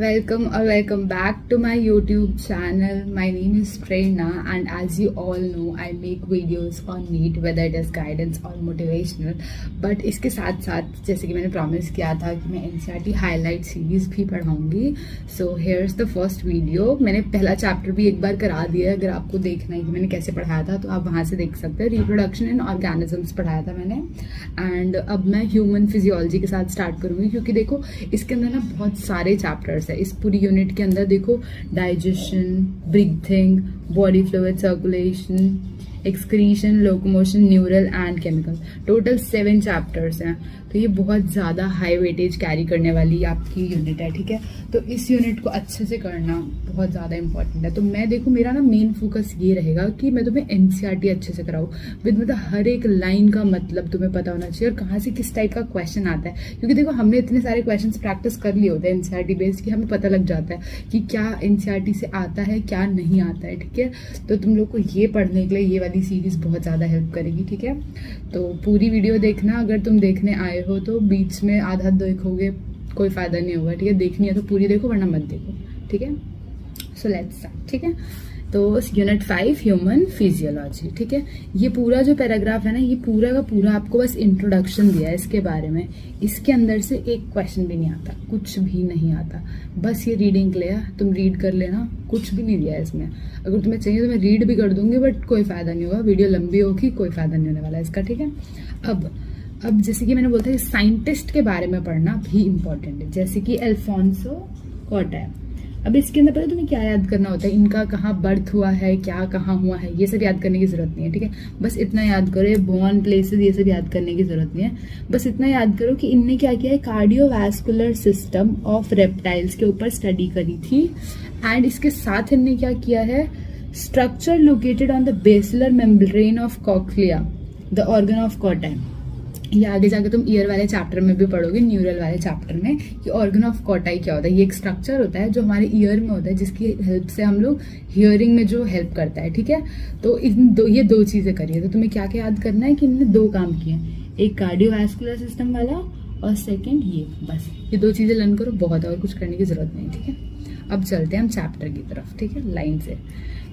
Welcome or welcome back to my YouTube channel. My name is Prerna and as you all know I make videos on NEET whether it is guidance or motivational. But इसके साथ साथ जैसे कि मैंने promise किया था कि मैं NCERT हाईलाइट सीरीज भी पढ़ाऊंगी. सो हेयर्स द फर्स्ट वीडियो. मैंने पहला चैप्टर भी एक बार करा दिया है. अगर आपको देखना है कि मैंने कैसे पढ़ाया था तो आप वहाँ से देख सकते हैं. रिप्रोडक्शन इन ऑर्गेनिजम्स पढ़ाया था मैंने. एंड अब मैं ह्यूमन फिजियोलॉजी के साथ स्टार्ट करूँगी क्योंकि देखो इसके अंदर ना बहुत सारे चैप्टर्स है. इस पूरी यूनिट के अंदर देखो digestion, breathing, body fluid circulation, excretion, locomotion, neural and chemical. Total 7 chapters हैं. तो ये बहुत ज़्यादा हाई वेटेज कैरी करने वाली आपकी यूनिट है. ठीक है, तो इस यूनिट को अच्छे से करना बहुत ज़्यादा इंपॉर्टेंट है. तो मैं देखो मेरा ना मेन फोकस ये रहेगा कि मैं तुम्हें NCERT अच्छे से कराऊँ विद मतलब हर एक लाइन का मतलब तुम्हें पता होना चाहिए और कहाँ से किस टाइप का क्वेश्चन आता है. क्योंकि देखो हमने इतने सारे क्वेश्चन प्रैक्टिस कर लिए होते हैं NCERT बेस्ड कि हमें पता लग जाता है कि क्या NCERT से आता है क्या नहीं आता है. ठीक है, तो तुम लोग को ये पढ़ने के लिए ये वाली सीरीज बहुत ज़्यादा हेल्प करेगी. ठीक है, तो पूरी वीडियो देखना. अगर तुम देखने आए हो तो बीच में आधा देखोगे कोई फायदा नहीं होगा. ठीक है, देखनी है तो पूरी देखो वरना मत देखो. ठीक है, सो लेट्स स्टार्ट. ठीक है, तो यूनिट 5 ह्यूमन फिजियोलॉजी. ठीक है, ये पूरा जो पैराग्राफ है ना ये पूरा का पूरा आपको बस इंट्रोडक्शन दिया है इसके बारे में. इसके अंदर से एक क्वेश्चन भी नहीं आता, कुछ भी नहीं आता. बस ये रीडिंग के लिए तुम रीड कर लेना, कुछ भी नहीं दिया है इसमें. अगर तुम्हें चाहिए तो मैं रीड भी कर दूंगी बट कोई फायदा नहीं होगा, वीडियो लंबी होगी, कोई फायदा नहीं होने वाला है इसका. ठीक है, अब जैसे कि मैंने बोला था साइंटिस्ट के बारे में पढ़ना भी इंपॉर्टेंट है, जैसे कि अल्फोंसो कॉटेम. अब इसके अंदर पता तुम्हें क्या याद करना होता है, इनका कहाँ बर्थ हुआ है, क्या कहाँ हुआ है, ये सब याद करने की जरूरत नहीं है. ठीक है, बस इतना याद करो. बोर्न प्लेसेस ये सब याद करने की जरूरत नहीं है. बस इतना याद करो कि इनने क्या किया है, कार्डियोवैस्कुलर सिस्टम ऑफ रेप्टाइल्स के ऊपर स्टडी करी थी. एंड इसके साथ इनने क्या किया है, structure located on the basilar membrane of cochlea the organ of कॉटेम. ये आगे जाके तुम ईयर वाले चैप्टर में भी पढ़ोगे, न्यूरल वाले चैप्टर में, कि ऑर्गन ऑफ कॉटाई क्या होता है. ये एक स्ट्रक्चर होता है जो हमारे ईयर में होता है जिसकी हेल्प से हम लोग हियरिंग में जो हेल्प करता है. ठीक है, तो ये दो चीजें करिए. तो तुम्हें क्या क्या याद करना है कि इनने 2 काम किए हैं, एक कार्डियोवैस्कुलर सिस्टम वाला और सेकेंड ये. बस ये 2 चीजें लर्न करो, बहुत और कुछ करने की जरूरत नहीं. ठीक है, अब चलते हैं हम चैप्टर की तरफ. ठीक है, लाइन से.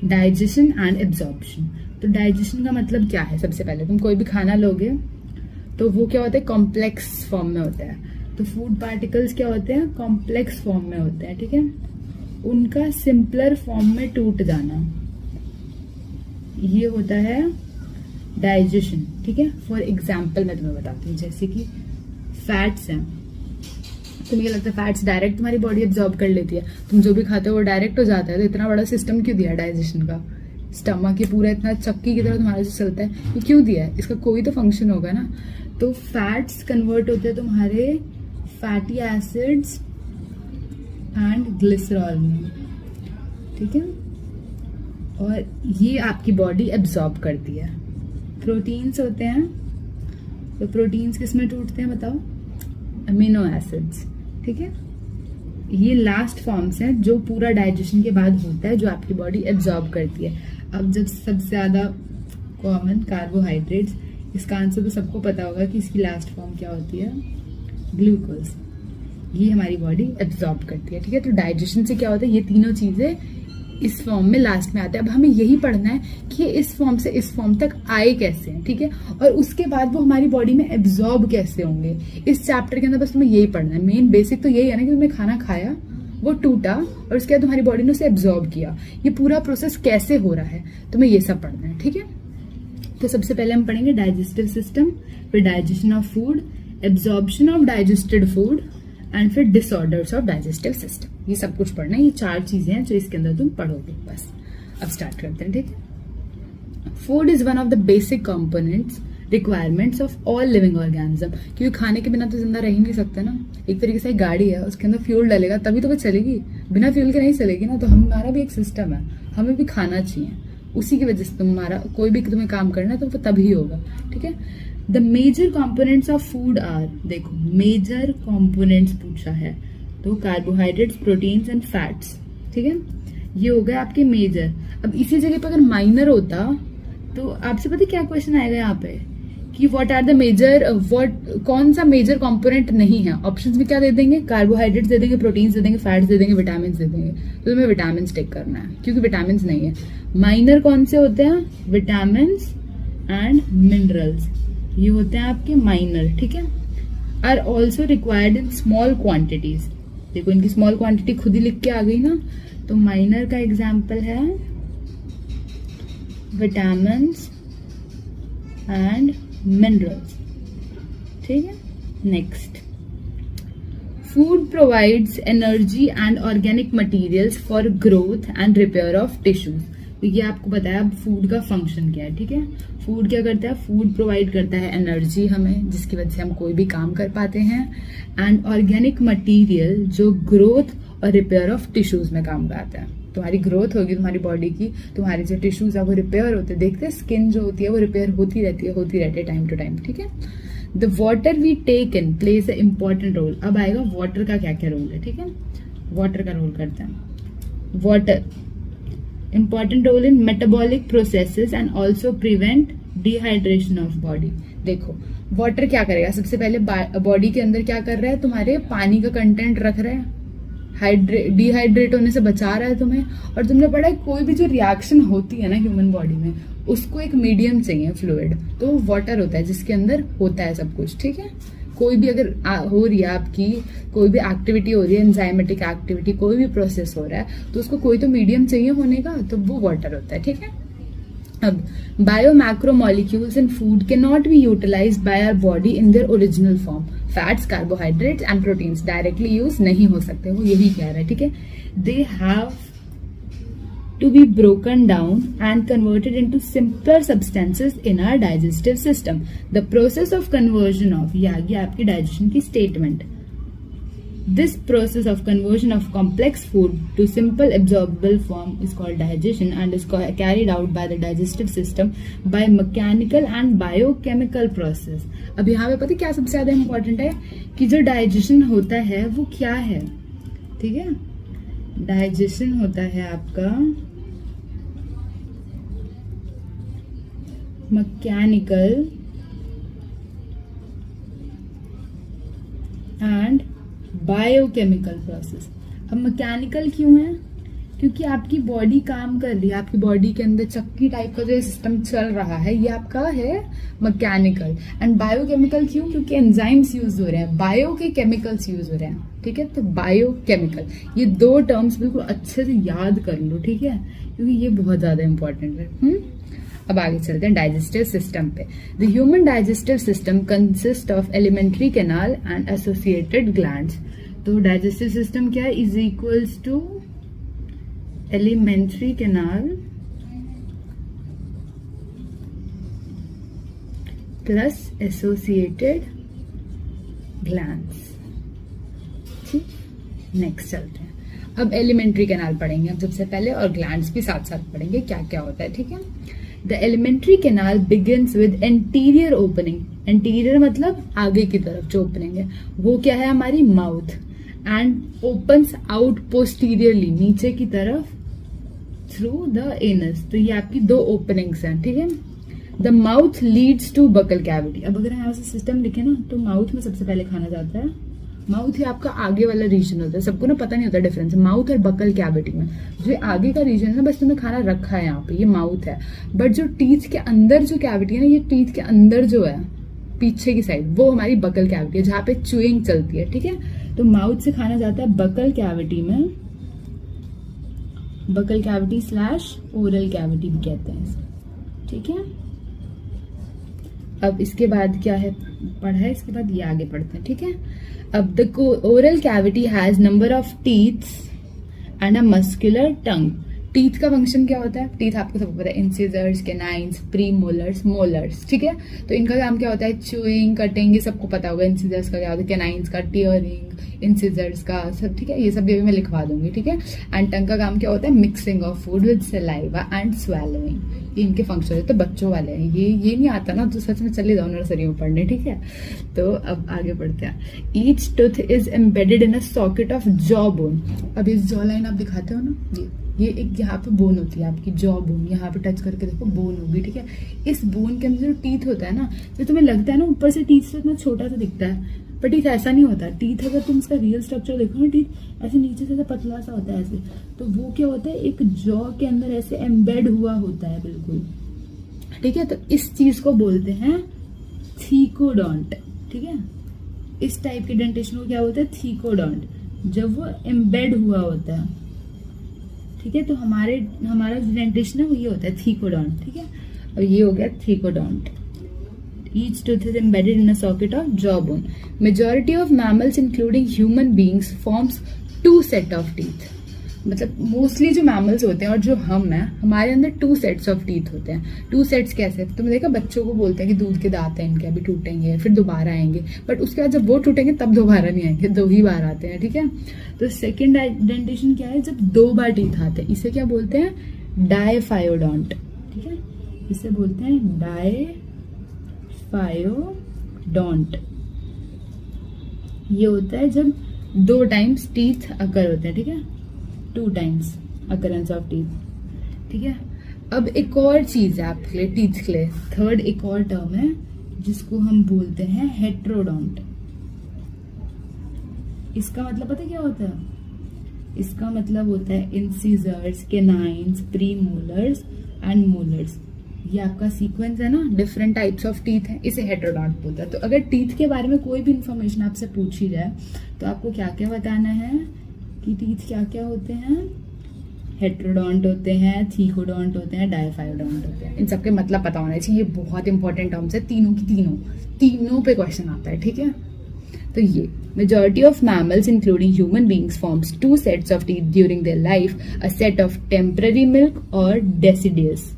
Digestion and absorption. तो डाइजेशन का मतलब क्या है, सबसे पहले तुम कोई भी खाना लोगे तो वो क्या होता है, कॉम्प्लेक्स फॉर्म में होता है. तो फूड पार्टिकल्स क्या होते हैं, कॉम्प्लेक्स फॉर्म में होते हैं. ठीक है, उनका सिंपलर फॉर्म में टूट जाना, ये होता है डाइजेशन. ठीक है, फॉर एग्जाम्पल मैं तुम्हें बताती हूँ, जैसे कि फैट्स हैं. तुम्हें क्या लगता है फैट्स डायरेक्ट तुम्हारी बॉडी एब्जॉर्ब कर लेती है, तुम जो भी खाते हो वो डायरेक्ट हो जाता है. तो इतना बड़ा सिस्टम क्यों दिया डाइजेशन का, स्टमक ये पूरा इतना चक्की की तरह तुम्हारे से चलता है, ये क्यों दिया है, इसका कोई तो फंक्शन होगा ना. तो फैट्स कन्वर्ट होते हैं तुम्हारे फैटी एसिड्स एंड ग्लिसरॉल में. ठीक है, और ये आपकी बॉडी एब्जॉर्ब करती है. प्रोटीन्स होते हैं, तो प्रोटीन्स किस में टूटते हैं बताओ, अमीनो एसिड्स. ठीक है, ये लास्ट फॉर्म्स हैं जो पूरा डाइजेशन के बाद होता है, जो आपकी बॉडी एब्जॉर्ब करती है. अब जब सबसे ज्यादा कॉमन कार्बोहाइड्रेट्स, इसका आंसर तो सबको पता होगा कि इसकी लास्ट फॉर्म क्या होती है, ग्लूकोज. ये हमारी बॉडी एब्जॉर्ब करती है. ठीक है, तो डाइजेशन से क्या होता है, ये तीनों चीजें इस फॉर्म में लास्ट में आते हैं. अब हमें यही पढ़ना है कि इस फॉर्म से इस फॉर्म तक आए कैसे हैं. ठीक है, और उसके बाद वो हमारी बॉडी में एब्जॉर्ब कैसे होंगे. इस चैप्टर के अंदर बस तुम्हें यही पढ़ना है. मेन बेसिक तो यही है ना कि तुमने खाना खाया, वो टूटा और उसके बाद तुम्हारी बॉडी ने उसे एब्जॉर्ब किया, ये पूरा प्रोसेस कैसे हो रहा है, तुम्हें ये सब पढ़ना है. ठीक है, तो सबसे पहले हम पढ़ेंगे डाइजेस्टिव सिस्टम, फिर digestion of food, absorption of digested food and फिर डिसऑर्डर्स ऑफ डाइजेस्टिव सिस्टम. ये सब कुछ पढ़ना है. ये 4 चीजें हैं जो इसके अंदर तुम पढ़ोगे. बस अब स्टार्ट करते हैं. ठीक है, food is one of the basic components requirements of all living organism. क्योंकि खाने के बिना तो जिंदा रह ही नहीं सकता ना. एक तरीके से एक गाड़ी है, उसके अंदर फ्यूल डलेगा तभी तो वो चलेगी, बिना फ्यूल के नहीं चलेगी ना. तो हमारा भी एक सिस्टम है, हमें भी खाना चाहिए. उसी की वजह से तुम्हारा कोई भी तुम्हें काम करना है तो वो तभी होगा. ठीक है, the major components of food are, देखो मेजर कॉम्पोनेंट्स पूछा है तो कार्बोहाइड्रेट्स, प्रोटीन्स एंड फैट्स. ठीक है, ये हो गए आपके मेजर. अब इसी जगह पर अगर माइनर होता तो आपसे पता क्या क्वेश्चन आएगा यहाँ पे, कि व्हाट आर द मेजर कौन सा मेजर कंपोनेंट नहीं है। ऑप्शंस में क्या दे देंगे, कार्बोहाइड्रेट्स दे देंगे, प्रोटीन्स दे देंगे, फैट्स दे देंगे, विटामिन दे देंगे। तो तुम्हें विटामिन टेक करना है क्योंकि विटामिन नहीं है। माइनर कौन से होते हैं, विटामिन एंड मिनरल्स, ये होते हैं आपके माइनर, ठीक है। Are also required in small quantities. देखो इनकी स्मॉल क्वांटिटी खुद ही लिख के आ गई ना, तो माइनर का एग्जाम्पल है विटामिन एंड मिनरल्स, ठीक है। Next, food provides energy and organic materials for growth and repair of tissues. तो ये आपको बताया अब फूड का फंक्शन क्या है, ठीक है। फूड क्या करता है, फूड प्रोवाइड करता है एनर्जी हमें, जिसकी वजह से हम कोई भी काम कर पाते हैं, एंड ऑर्गेनिक मटेरियल जो ग्रोथ और रिपेयर ऑफ टिश्यूज में काम करता है। तुम्हारी ग्रोथ होगी तुम्हारी बॉडी की, तुम्हारे जो टिश्यूज है वो रिपेयर होते हैं। देखते हैं स्किन जो होती है वो रिपेयर होती रहती है टाइम टू टाइम, ठीक है। The water we take in plays a important role. अब आएगा वाटर का क्या क्या रोल है, ठीक है। वाटर का रोल करते हैं। Water important role in metabolic processes and also prevent dehydration of body। देखो वाटर क्या करेगा, सबसे पहले बॉडी के अंदर क्या कर रहा है, तुम्हारे पानी का कंटेंट रख रहा है, डिहाइड्रेट होने से बचा रहा है तुम्हें। और तुमने पढ़ा है कोई भी जो रिएक्शन होती है ना ह्यूमन बॉडी में, उसको एक मीडियम चाहिए, फ्लूइड, तो वाटर होता है जिसके अंदर होता है सब कुछ, ठीक है। कोई भी अगर हो रही है आपकी, कोई भी एक्टिविटी हो रही है, एंजाइमेटिक एक्टिविटी, कोई भी प्रोसेस हो रहा है, तो उसको कोई तो मीडियम चाहिए होने का, तो वो वाटर होता है, ठीक है। अब bio macro molecules in food can not be utilised by our body in their original form. Fats, carbohydrates and proteins directly use नहीं हो सकते, वो यही कह रहा है, ठीक है। They have to be broken down and converted into simpler substances in our digestive system. The process of conversion of, ये आ गया आपकी digestion की statement. This process of conversion of complex food to simple absorbable form is called digestion and is carried out by the digestive system by mechanical and biochemical process. अब यहाँ पे पता क्या सबसे ज्यादा important है कि जो digestion होता है वो क्या है, ठीक है। digestion होता है आपका मैकेनिकल एंड बायोकेमिकल प्रोसेस। अब मैकेनिकल क्यों है, क्योंकि आपकी बॉडी काम कर रही है, आपकी बॉडी के अंदर चक्की टाइप का जो सिस्टम चल रहा है, ये आपका है मैकेनिकल। एंड बायोकेमिकल क्यों, क्योंकि एंजाइम्स यूज हो रहे हैं, बायो के केमिकल्स यूज हो रहे हैं, ठीक है। तो बायोकेमिकल, ये दो टर्म्स बिल्कुल अच्छे से याद कर लो, ठीक है, क्योंकि ये बहुत ज्यादा इंपॉर्टेंट है। अब आगे चलते हैं डाइजेस्टिव सिस्टम पे। The human digestive system consist of alimentary canal and associated glands. तो डाइजेस्टिव सिस्टम क्या है, is equals to alimentary canal plus associated glands, ठीक। नेक्स्ट चलते हैं, अब एलिमेंट्री कैनाल पढ़ेंगे हम सबसे पहले, और ग्लैंड्स भी साथ साथ पढ़ेंगे क्या क्या होता है, ठीक है। The elementary canal begins with anterior opening. Anterior मतलब आगे की तरफ जो ओपनिंग है, वो क्या है हमारी mouth, and opens out posteriorly नीचे की तरफ through the anus। तो ये आपकी दो ओपनिंग्स हैं, ठीक है। The mouth leads to buccal cavity। अब अगर यहाँ से सिस्टम लिखे ना, तो माउथ में सबसे पहले खाना जाता है, माउथ ही आपका आगे वाला रीजन होता है, सबको ना पता नहीं होता डिफरेंस माउथ और बकल कैविटी में। जो आगे का रीजन है ना, बस तुम्हें खाना रखा है यहाँ पे, ये माउथ है। बट जो टीथ के अंदर जो कैविटी है ना, ये टीथ के अंदर जो है पीछे की साइड, वो हमारी बकल कैविटी है, जहाँ पे च्यूइंग चलती है, ठीक है। तो माउथ से खाना जाता है बकल कैविटी में, buccal cavity slash oral cavity भी कहते हैं इसे, ठीक है। अब इसके बाद क्या है पढ़ा है, इसके बाद ये आगे पढ़ते हैं, ठीक है। अब the oral cavity has number of teeths and a muscular tongue. Teeth का फंक्शन क्या होता है, टीथ आपको सबको पता है, इंसिजर्स, कैनाइन्स, प्रीमोलर्स, मोलर्स, ठीक है। तो इनका काम क्या होता है, च्यूइंग, कटिंग, ये सबको पता होगा। इंसिजर्स का क्या होता है, कैनाइन्स का टीयरिंग, इंसिजर्स का सब, ठीक है, ये सब भी मैं लिखवा दूंगी, ठीक है। एंड टंग का काम क्या होता है, mixing of food with saliva and swallowing, ये इनके फंक्शन है। तो बच्चों वाले हैं ये नहीं आता ना, तो सच में चले जाओ नर्सरी में पढ़ने, ठीक है। तो अब आगे बढ़ते हैं। Each tooth is embedded in a socket of jaw bone. अब इस जॉ लाइन आप दिखाते हो ना, ये ये एक यहाँ पे बोन होती है आपकी जॉ बोन, यहाँ पे टच करके देखो बोन होगी, ठीक है। इस बोन के अंदर जो टीथ होता है ना, जो तुम्हें लगता है ना ऊपर से टीथ से इतना छोटा सा दिखता है, पर टीथ ऐसा नहीं होता। टीथ अगर तुम इसका रियल स्ट्रक्चर देखो ना, टीथ ऐसे नीचे से पतला सा होता है ऐसे, तो वो क्या होता है एक जॉ के अंदर ऐसे एम्बेड हुआ होता है बिल्कुल, ठीक है। तो इस चीज को बोलते हैं थीकोडोंट, ठीक है। इस टाइप के डेंटेशन को क्या बोलते हैं, थीकोडोंट, जब वो एम्बेड हुआ होता है, ठीक है। तो हमारा जो डेंटेशन है वो ये होता है थीकोडोंट, ठीक है। और ये हो गया thecodont. Each tooth is embedded in a socket of jawbone. Majority of mammals, including human beings, forms two set of teeth. मतलब मोस्टली जो मैमल्स होते हैं और जो हम हैं, हमारे अंदर 2 सेट्स ऑफ टीथ होते हैं। 2 सेट्स कैसे? तुमने देखा बच्चों को बोलते हैं कि दूध के दांत हैं इनके, अभी टूटेंगे फिर दोबारा आएंगे, बट उसके बाद जब वो टूटेंगे तब दोबारा नहीं आएंगे, 2 ही बार आते हैं, ठीक है। तो सेकेंड डेंटेशन क्या है, जब 2 बार टीथ आते हैं, इसे क्या बोलते हैं, डायफायोडोंट, ठीक है। इसे बोलते हैं डायफायोडोंट। ये होता है जब 2 टाइम्स टीथ अकर होते हैं, ठीक है, 2 टाइम्स अकरेंस ऑफ टीथ, ठीक है। अब एक और चीज है आपके लिए टीथ के लिए, थर्ड एक और टर्म है जिसको हम बोलते हैं हेट्रोडोंट। इसका मतलब पता है क्या होता है? इसका मतलब होता है इंसिजर्स, केनाइन्स, प्रीमोलर्स एंड मोलर्स। ये आपका सीक्वेंस है ना, डिफरेंट टाइप्स ऑफ टीथ है, इसे हेट्रोडोंट बोलता है। तो अगर टीथ के बारे में कोई भी इंफॉर्मेशन आपसे पूछी जाए तो आपको क्या क्या बताना है कि टीथ क्या क्या होते हैं, हेट्रोडोंट होते हैं, थीकोडोंट होते हैं, डायफायोडोंट होते हैं। इन सबके मतलब पता होना चाहिए, ये बहुत इंपॉर्टेंट टर्म्स है, तीनों की तीनों पे क्वेश्चन आता है, ठीक है। तो ये majority of mammals including human beings forms 2 sets of teeth during their life, a set of temporary milk और डेसिडियस।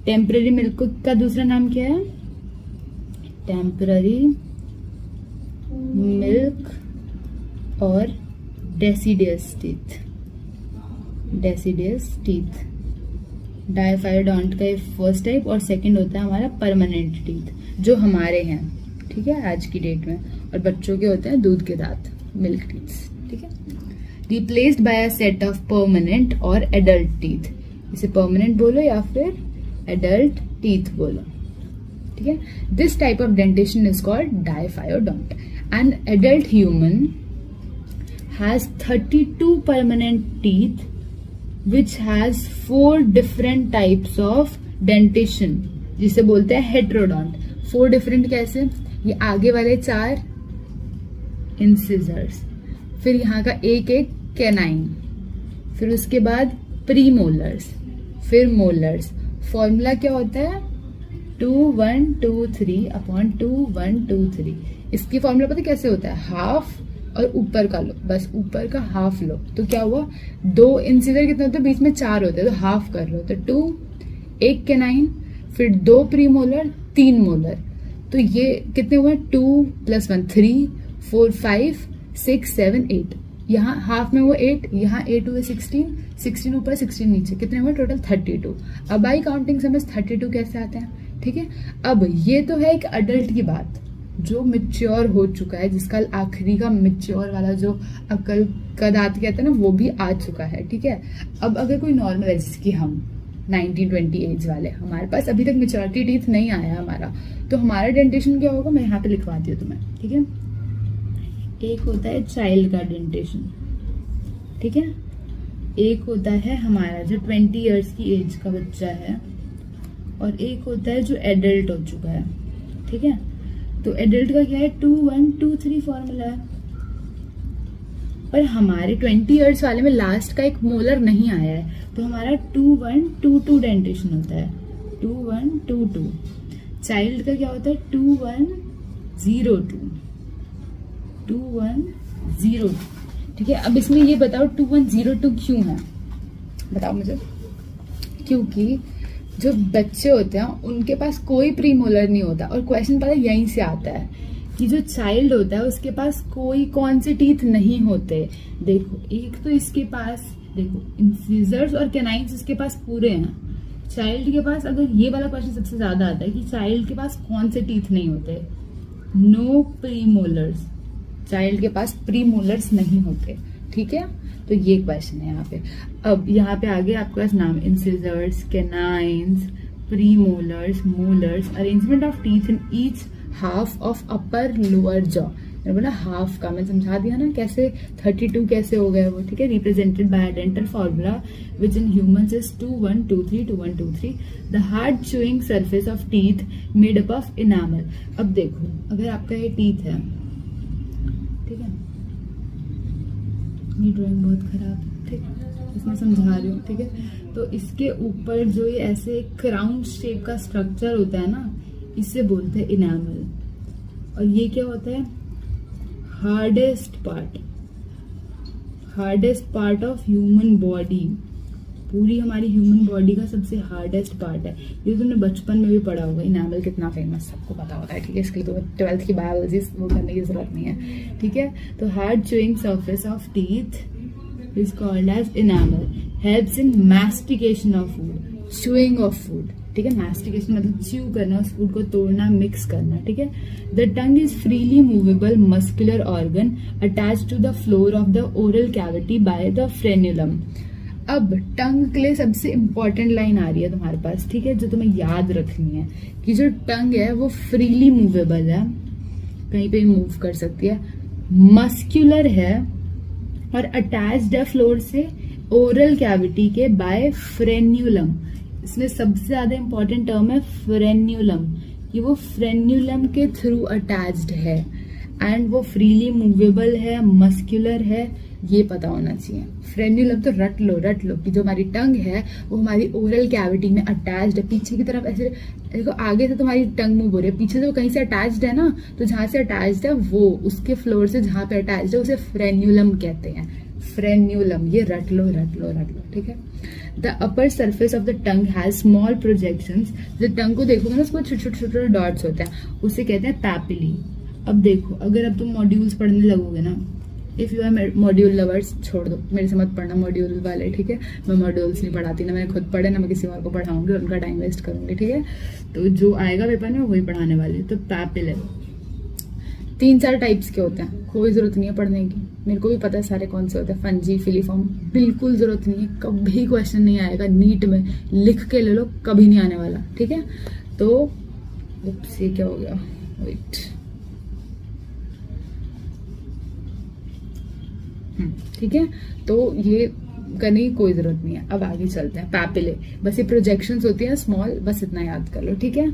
टेम्पररी मिल्क का दूसरा नाम क्या है, टेम्पररी मिल्क और डेसिडियस टीथ, डेसिडियस टीथ। डायफायोडोंट का फर्स्ट टाइप और सेकंड होता है हमारा परमानेंट टीथ, जो हमारे हैं, ठीक है, आज की डेट में, और बच्चों के होते हैं दूध के दांत, मिल्क टीथ, ठीक है। Replaced by a set of permanent और एडल्ट टीथ। इसे परमानेंट बोलो या फिर एडल्ट टीथ बोलो, ठीक है। This type of dentition is called डायफायोडोंट। An adult human has 32 permanent teeth which has 4 different types of dentation, जिसे बोलते हैं हेट्रोडोंट। 4 डिफरेंट कैसे, ये आगे वाले 4 इंसिजर्स, फिर यहाँ का एक कैनाइन, फिर उसके बाद प्रीमोलर्स, फिर मोलर्स। फॉर्मूला क्या होता है, 2 1 2 3 अपॉन 2 1 2 3। इसकी फॉर्मूला पता कैसे होता है, हाफ और ऊपर का लो, बस ऊपर का हाफ लो, तो क्या हुआ, 2 इंसिजर कितने होते हैं, बीच में 4 होते हैं, तो हाफ कर लो, तो 2, एक कैनाइन, फिर 2 प्रीमोलर, 3 मोलर। तो ये कितने हुए, 2 + 1 3 4 5 6 7 8। यहाँ हाफ में वो 8, यहाँ 8 हुए 16, 16 ऊपर 16 नीचे, कितने हुए टोटल 32। अब आई काउंटिंग समझ 32 कैसे आते हैं, ठीक है। अब ये तो है एक अडल्ट की बात जो मैच्योर हो चुका है, जिसका आखिरी का मैच्योर वाला जो अकल का दांत कहते हैं ना, वो भी आ चुका है, ठीक है। अब अगर कोई नॉर्मल है, जैसे कि हम 19-20 एज वाले, हमारे पास अभी तक मैच्योरिटी टीथ नहीं आया हमारा, तो हमारा डेंटेशन क्या होगा, मैं यहाँ पे लिखवाती हूँ तुम्हें, ठीक है। एक होता है चाइल्ड का डेंटेशन, ठीक है। एक होता है हमारा जो 20 ईयर्स की एज का बच्चा है, और एक होता है जो एडल्ट हो चुका है, ठीक है। तो एडल्ट का क्या है, 2 1 2 3 फॉर्मूला है, पर हमारे 20 ईयर्स वाले में लास्ट का एक मोलर नहीं आया है, तो हमारा 2 1 2 2 डेंटेशन होता है, 2 1 2 2। चाइल्ड का क्या होता है, 2 1 0 2 2 1 0 2, ठीक है। अब इसमें ये बताओ 2 1 0 2 क्यों है, बताओ मुझे। क्योंकि जो बच्चे होते हैं उनके पास कोई प्रीमोलर नहीं होता, और क्वेश्चन पता यहीं से आता है कि जो चाइल्ड होता है उसके पास कोई कौन से टीथ नहीं होते। देखो एक तो इसके पास, देखो इंसिजर्स और कैनाइन्स इसके पास पूरे हैं। चाइल्ड के पास, अगर ये वाला क्वेश्चन सबसे ज्यादा आता है कि चाइल्ड के पास कौन से टीथ नहीं होते, नो प्रीमोलर्स, चाइल्ड के पास प्रीमोलर्स नहीं होते, ठीक है। तो ये क्वेश्चन है यहाँ पे। अब यहाँ पे आगे आपके पास नाम, incisors, canines, premolars, molars, arrangement of teeth in each half of upper lower jaw. मैंने बोला हाफ का, मैं समझा दिया ना कैसे 32 कैसे हो गया वो, ठीक है। Represented by dental formula which in humans is 2 1 2 3 2 1 2 3। The hard chewing surface of teeth made up of enamel. अब देखो अगर आपका ये टीथ है, ठीक है, मेरी ड्राइंग बहुत खराब है, ठीक है, इसमें समझा रही हूँ, ठीक है। तो इसके ऊपर जो ये ऐसे क्राउन शेप का स्ट्रक्चर होता है ना, इसे बोलते हैं इनामल। और ये क्या होता है, hardest part of human body. पूरी हमारी ह्यूमन बॉडी का सबसे हार्डेस्ट पार्ट है। ये तुमने बचपन में भी पढ़ा होगा, इनामल कितना फेमस सबको पता होता है, ठीक है। इसके लिए तो 12th की बायोलॉजी वो करने की जरूरत नहीं है, ठीक है। तो hard chewing surface of teeth is called as enamel, helps in mastication of food, chewing of food, ठीक है। मैस्टिकेशन मतलब च्यू करना, उस फूड को तोड़ना, मिक्स करना, ठीक है। The tongue is freely movable muscular organ attach to the floor of the oral cavity by the फ्रेन्युलम। अब टंग के लिए सबसे इंपॉर्टेंट लाइन आ रही है तुम्हारे पास, ठीक है, जो तुम्हें याद रखनी है कि जो टंग है वो फ्रीली मूवेबल है, कहीं पे भी मूव कर सकती है, मस्कुलर है और अटैच्ड है फ्लोर से ओरल कैविटी के बाय फ्रेन्युलम। इसमें सबसे ज्यादा इंपॉर्टेंट टर्म है फ्रेन्युलम, कि वो फ्रेन्युलम के थ्रू अटैच्ड है एंड वो फ्रीली मूवेबल है, मस्कुलर है, ये पता होना चाहिए। फ्रेन्युलम तो रट लो कि जो हमारी टंग है वो हमारी ओरल कैविटी में अटैच्ड है, पीछे की तरफ ऐसे देखो, आगे से तुम्हारी टंग मूव हो रही है, पीछे से वो कहीं से अटैच्ड है ना, तो जहां से अटैच्ड है वो उसके फ्लोर से जहां पे अटैच्ड है उसे फ्रेन्युलम कहते हैं। फ्रेन्युलम, ये रट लो, ठीक है। The upper surface of the tongue has small projections. जो टंग को देखोगे ना, उसको छोटे डॉट्स होते हैं, उसे कहते हैं पैपिली। अब देखो, अगर अब तुम मॉड्यूल्स पढ़ने लगोगे ना, if you are module lovers, छोड़ दो, मेरे से मत पढ़ना मॉड्यूल वाले, ठीक है। मैं मॉड्यूल्स नहीं पढ़ाती, ना मैंने खुद पढ़े, ना मैं किसी और को पढ़ाऊंगी, उनका टाइम वेस्ट करूंगी, ठीक है। तो जो आएगा पेपर में वही पढ़ाने वाली। तो पैपिल 3-4 टाइप्स के होते हैं, कोई जरूरत नहीं है पढ़ने की, मेरे को भी पता है सारे कौन से होते हैं। फंजी, फिलीफॉर्म, बिल्कुल जरूरत नहीं है, कभी क्वेश्चन नहीं आएगा नीट में, लिख के ले लो, कभी नहीं आने वाला, ठीक है। तो ये क्या हो गया, वेट, ठीक है। तो ये करने की कोई जरूरत नहीं है। अब आगे चलते हैं। पैपिले, बस ये प्रोजेक्शंस होती है स्मॉल, बस इतना याद कर लो, ठीक है।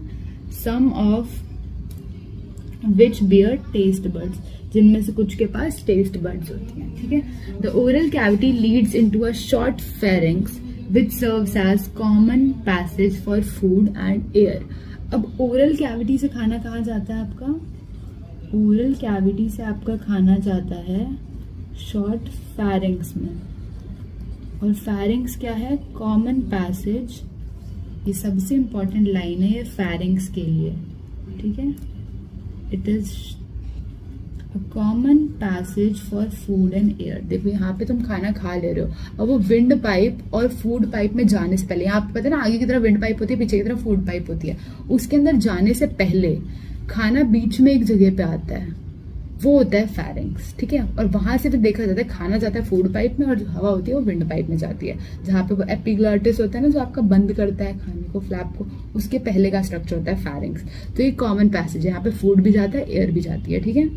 सम of which beer taste buds, जिनमें से कुछ के पास टेस्ट बर्ड्स होती हैं, ठीक है। The oral cavity leads into a short pharynx which serves as common passage for food and air. अब ओरल कैविटी से खाना कहाँ जाता है आपका, ओरल कैविटी से आपका खाना जाता है शॉर्ट फेरिंग्स में, और फेरिंग्स क्या है, कॉमन पैसेज। ये सबसे इंपॉर्टेंट लाइन है ये फेरिंग्स के लिए, ठीक है। It is a common passage for food and air. देखो यहाँ पे तुम खाना खा ले रहे हो, अब वो विंड पाइप और फूड पाइप में जाने से पहले, यहाँ पे पता है ना, आगे की तरफ विंड पाइप होती है, पीछे की तरफ फूड पाइप होती है, उसके अंदर जाने से पहले खाना बीच में एक जगह पे आता है, वो होता है फेरिंग्स, ठीक है। और वहां से फिर देखा जाता है खाना जाता है फूड पाइप में, और जो हवा होती है वो विंड पाइप में जाती है, जहाँ पे वो एपिग्लॉटिस होता है ना, जो आपका बंद करता है खाने को, फ्लैप को, उसके पहले का स्ट्रक्चर होता है फेरिंग्स। तो ये कॉमन पैसेज है, यहाँ पे फूड भी जाता है, एयर भी जाती है, ठीक है।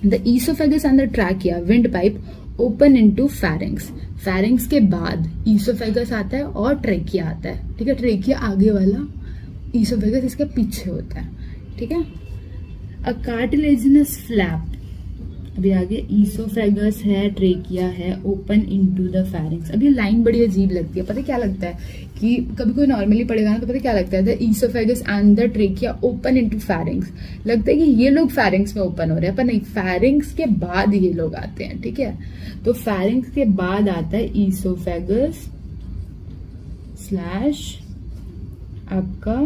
The oesophagus and the trachea wind pipe open into pharynx. Pharynx के बाद ईसोफेगस आता है और ट्रेकिया आता है, ठीक है। ट्रेकिया आगे वाला, ईसोफेगस इसके पीछे होता है, ठीक है। अ कार्टिलेजिनस फ्लैप, अभी आगे ईसोफेगस है, ट्रेकिया है, ओपन इनटू द फेरिंग्स। अभी लाइन बड़ी अजीब लगती है, पता क्या लगता है कि कभी कोई नॉर्मली पढ़ेगा ना तो पता क्या लगता है, the oesophagus and the trachea open into pharynx, लगता है कि ये लोग फेरिंग्स में ओपन हो रहे हैं, पर नहीं, फेरिंग्स के बाद ये लोग आते हैं, ठीक है। तो फेरिंग्स के बाद आता है ईसोफेगस स्लैश आपका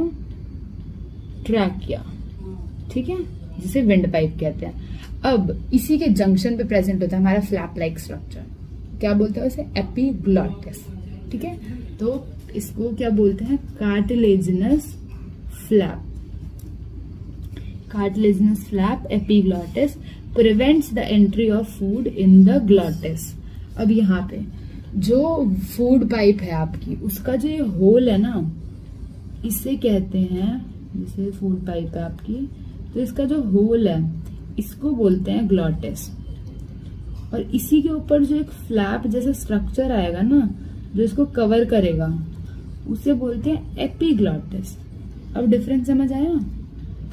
ट्रैकिया, ठीक है, जिसे विंड पाइप कहते हैं। अब इसी के जंक्शन पे प्रेजेंट होता है हमारा फ्लैप लाइक स्ट्रक्चर, क्या बोलते हैं उसे, एपिग्लॉटिस, ठीक है। तो इसको क्या बोलते हैं, cartilaginous flap. Cartilaginous flap epiglottis prevents the entry of food in the glottis. अब यहाँ पे जो फूड पाइप है आपकी, उसका जो ये होल है ना, इसे कहते हैं, जैसे फूड पाइप है आपकी, तो इसका जो होल है इसको बोलते हैं ग्लॉटिस। और इसी के ऊपर जो एक फ्लैप जैसा स्ट्रक्चर आएगा ना, जो इसको कवर करेगा, उसे बोलते हैं एपिग्लॉटिस। अब डिफरेंस समझ आया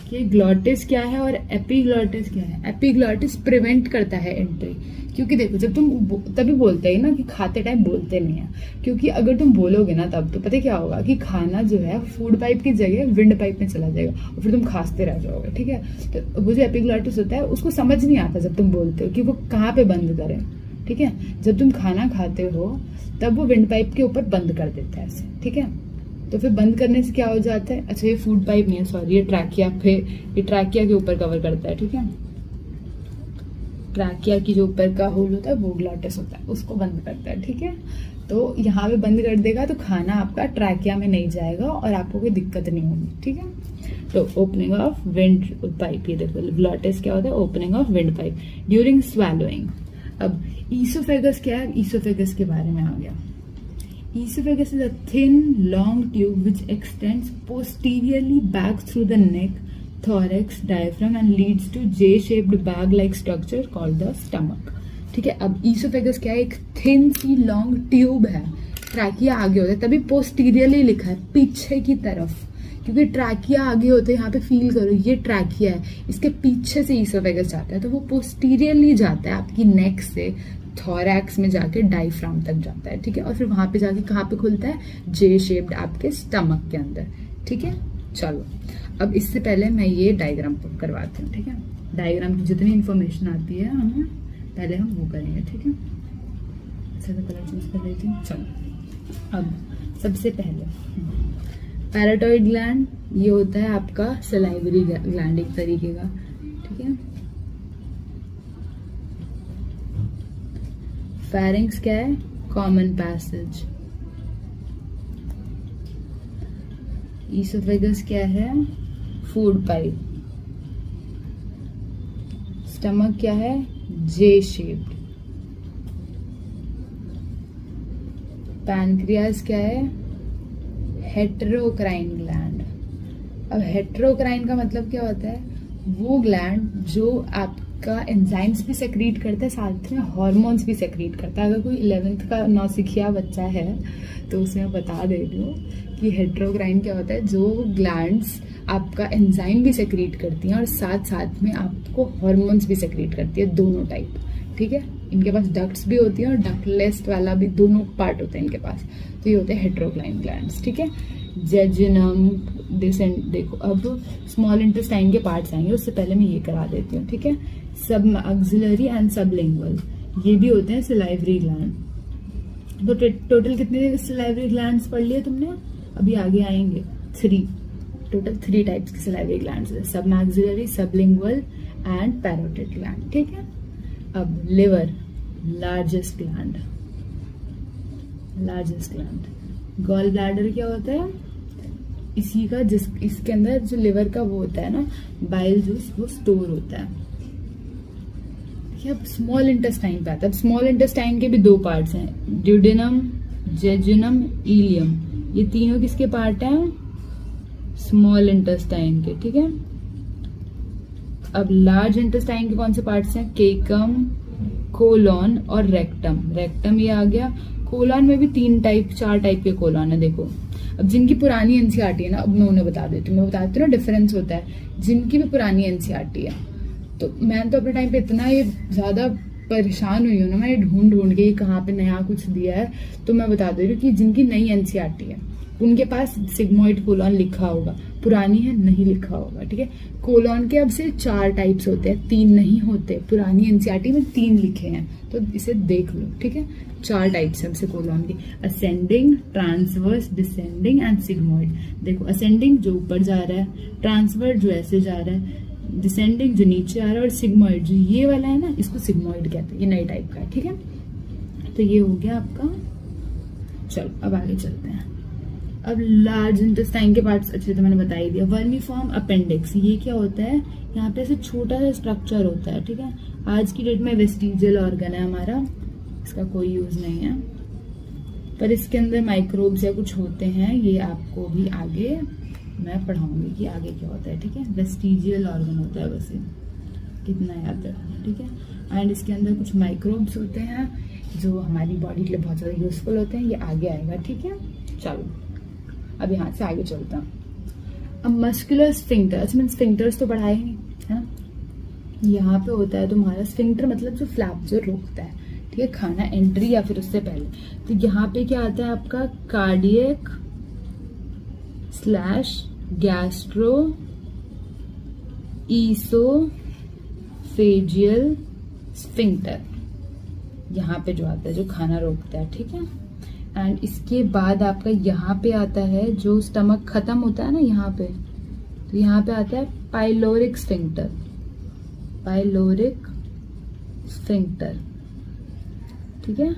कि ग्लॉटिस क्या है और एपिग्लॉटिस क्या है। एपिग्लॉटिस प्रिवेंट करता है एंट्री, क्योंकि देखो जब तुम तभी बोलते हैं ना कि खाते टाइम बोलते नहीं है, क्योंकि अगर तुम बोलोगे ना तब तो पता क्या होगा कि खाना जो है फूड पाइप की जगह विंड पाइप में चला जाएगा और फिर तुम खाते रह जाओगे, ठीक है। तो वो जो एपिग्लॉटिस होता है उसको समझ नहीं आता जब तुम बोलते हो कि वो कहाँ पे बंद करें, ठीक है। जब तुम खाना खाते हो तब वो विंड पाइप के ऊपर बंद कर देता है ऐसे, ठीक है। तो फिर बंद करने से क्या हो जाता है, अच्छा ये फूड पाइप नहीं है, सॉरी, ये ट्रैकिया, फिर ये ट्रैकिया के ऊपर कवर करता है, ठीक है। ट्रैकिया की जो ऊपर का होल होता है वो ग्लॉटिस होता है, उसको बंद करता है, ठीक है। तो यहाँ पे बंद कर देगा तो खाना आपका ट्रैकिया में नहीं जाएगा और आपको कोई दिक्कत नहीं होगी, ठीक है। तो ओपनिंग ऑफ विंड पाइप, ये देखो ग्लॉटिस क्या होता है, opening of wind pipe during स्वैलोइंग। अब ईसोफेगस क्या है, ईसोफेगस के बारे में आ गया। Esophagus is a thin, long tube which extends posteriorly back through the neck, thorax, diaphragm and leads to J-shaped bag-like structure called the stomach. ठीक है। अब esophagus क्या है, एक thin सी long tube है, ट्रैकिया आगे होता है, तभी posteriorly लिखा है, पीछे की तरफ, क्योंकि ट्रैकिया आगे होते हैं। यहाँ पे फील करो, ये ट्रैकिया है, इसके पीछे से ईसोफेगस जाता है, तो वो पोस्टीरियरली जाता है आपकी नेक से थॉरैक्स में जाके डायफ्राम तक जाता है, ठीक है। और फिर वहां पे जाके कहाँ पे खुलता है, जे शेप्ड आपके स्टमक के अंदर, ठीक है। चलो अब इससे पहले मैं ये डायग्राम करवाती हूँ, ठीक है। डायग्राम की जितनी इंफॉर्मेशन आती है हमें पहले हम वो करेंगे, ठीक है। अच्छा तो कलर चूज कर लेती हूँ। चलो अब सबसे पहले पैराटॉइड ग्लैंड, ये होता है आपका सलाइवरी ग्लैंड एक तरीके का, ठीक है। फेरिंग्स क्या है, कॉमन पैसेज। ईसोफेगस क्या है, फूड पाइप। स्टमक क्या है, जे शेप्ड। पैनक्रियास क्या है, हेटेरोक्राइन ग्लैंड। अब हेटेरोक्राइन का मतलब क्या होता है, वो ग्लैंड जो आपका एंजाइम्स भी सेक्रीट करता है, साथ में हार्मोन्स भी सेक्रीट करता है। अगर कोई 11th का नौसिखिया बच्चा है तो उसे मैं बता दे रही हूँ कि हेटेरोक्राइन क्या होता है, जो ग्लैंड्स आपका एंजाइम भी सेक्रीट करती हैं और साथ साथ में आपको हार्मोन्स भी सेक्रीट करती है, दोनों टाइप, ठीक है। इनके पास डक्ट्स भी होती हैं और डक्टलेस वाला भी, दोनों पार्ट होते हैं इनके पास। तो ये होते हैं हेटेरोक्राइन ग्लैंड्स, ठीक है। जेजुनम, देखो अब स्मॉल इंटेस्टाइन के पार्ट्स आएंगे, उससे पहले मैं ये करा देती हूँ, ठीक है। सब एक्सिलरी एंड सबलिंगुअल, ये भी होते हैं सलाइवरी ग्लैंड। तो टोटल कितने सलाइवरी ग्लैंड्स पढ़ लिए तुमने, अभी आगे आएंगे 3, टोटल 3 टाइप्स के सलाइवरी ग्लैंड्स है, submaxillary, sublingual and parotid gland, ठीक है। अब liver, largest gland. Gall bladder क्या होता है, इसी का इसके अंदर जो लिवर का वो होता है ना, बाइल जूस, वो स्टोर होता है। अब स्मॉल इंटेस्टाइन पे आता है। स्मॉल इंटेस्टाइन के भी 2 पार्ट्स हैं, ड्यूडेनम, जेजुनम, इलियम। ये तीनों किसके पार्ट हैं, स्मॉल इंटेस्टाइन के, ठीक है। अब लार्ज इंटेस्टाइन के कौन से पार्ट्स हैं, केकम, कोलॉन और रेक्टम। रेक्टम ये आ गया। कोलॉन में भी 4 टाइप के कोलॉन है, देखो। अब जिनकी पुरानी एनसीईआरटी है ना, अब मैं उन्हें बता देती हूँ, मैं बताती हूँ ना डिफरेंस होता है। जिनकी भी पुरानी एनसीईआरटी है, तो मैं तो अपने टाइम पे इतना ये ज्यादा परेशान हुई हूँ ना, मैं ढूंढ के कहाँ पे नया कुछ दिया है, तो मैं बता दे रही हूँ कि जिनकी नई एनसीईआरटी है उनके पास सिग्मोइड कोलॉन लिखा होगा, पुरानी है नहीं लिखा होगा, ठीक है। कोलॉन के अब से 4 टाइप्स होते हैं, 3 नहीं होते। पुरानी एनसीईआरटी में 3 लिखे हैं, तो इसे देख लो, ठीक है। 4 टाइप्स है अब से कोलॉन की, ascending, transverse, descending and sigmoid. देखो असेंडिंग जो ऊपर जा रहा है, ट्रांसवर्स जो ऐसे जा रहा है, डिसेंडिंग जो नीचे आ रहा है, और सिग्मोइड जो ये वाला है ना, इसको सिग्मोइड कहते हैं, ये नए टाइप का है, ठीक है। तो ये हो गया आपका। चलो अब आगे चलते हैं। अब लार्ज इंटेस्टाइन के पार्ट्स अच्छे तो मैंने बता ही दिया। वर्मीफॉर्म अपेंडिक्स, ये क्या होता है, यहाँ पे ऐसे छोटा सा स्ट्रक्चर होता है, ठीक है। आज की डेट में वेस्टिजियल ऑर्गन है हमारा, इसका कोई यूज नहीं है, पर इसके अंदर माइक्रोब्स या कुछ होते हैं, ये आपको भी आगे मैं पढ़ाऊंगी कि आगे क्या होता है, ठीक है। वेस्टिजियल ऑर्गन होता है बस, ये कितना याद रखना, ठीक है। एंड इसके अंदर कुछ माइक्रोब्स होते हैं जो हमारी बॉडी के लिए बहुत ज़्यादा यूजफुल होते हैं, ये आगे आएगा, ठीक है। चलो अब यहाँ से आगे चलता हूँ। अब मस्कुलर स्फिंक्टर्स, मीन स्फिंक्टर्स तो पढ़ाए ही नहीं, है ना। यहाँ पे होता है तुम्हारा स्फिंक्टर, मतलब जो फ्लैप जो रोकता है, ठीक है, खाना एंट्री या फिर उससे पहले। तो यहाँ पे क्या आता है आपका cardiac slash gastro oesophageal sphincter, यहाँ पे जो आता है जो खाना रोकता है, ठीक है। एंड इसके बाद आपका यहाँ पे आता है जो स्टमक खत्म होता है ना यहाँ पे, तो यहाँ पे आता है पाइलोरिक स्फिंक्टर, पाइलोरिक स्फिंक्टर, ठीक है।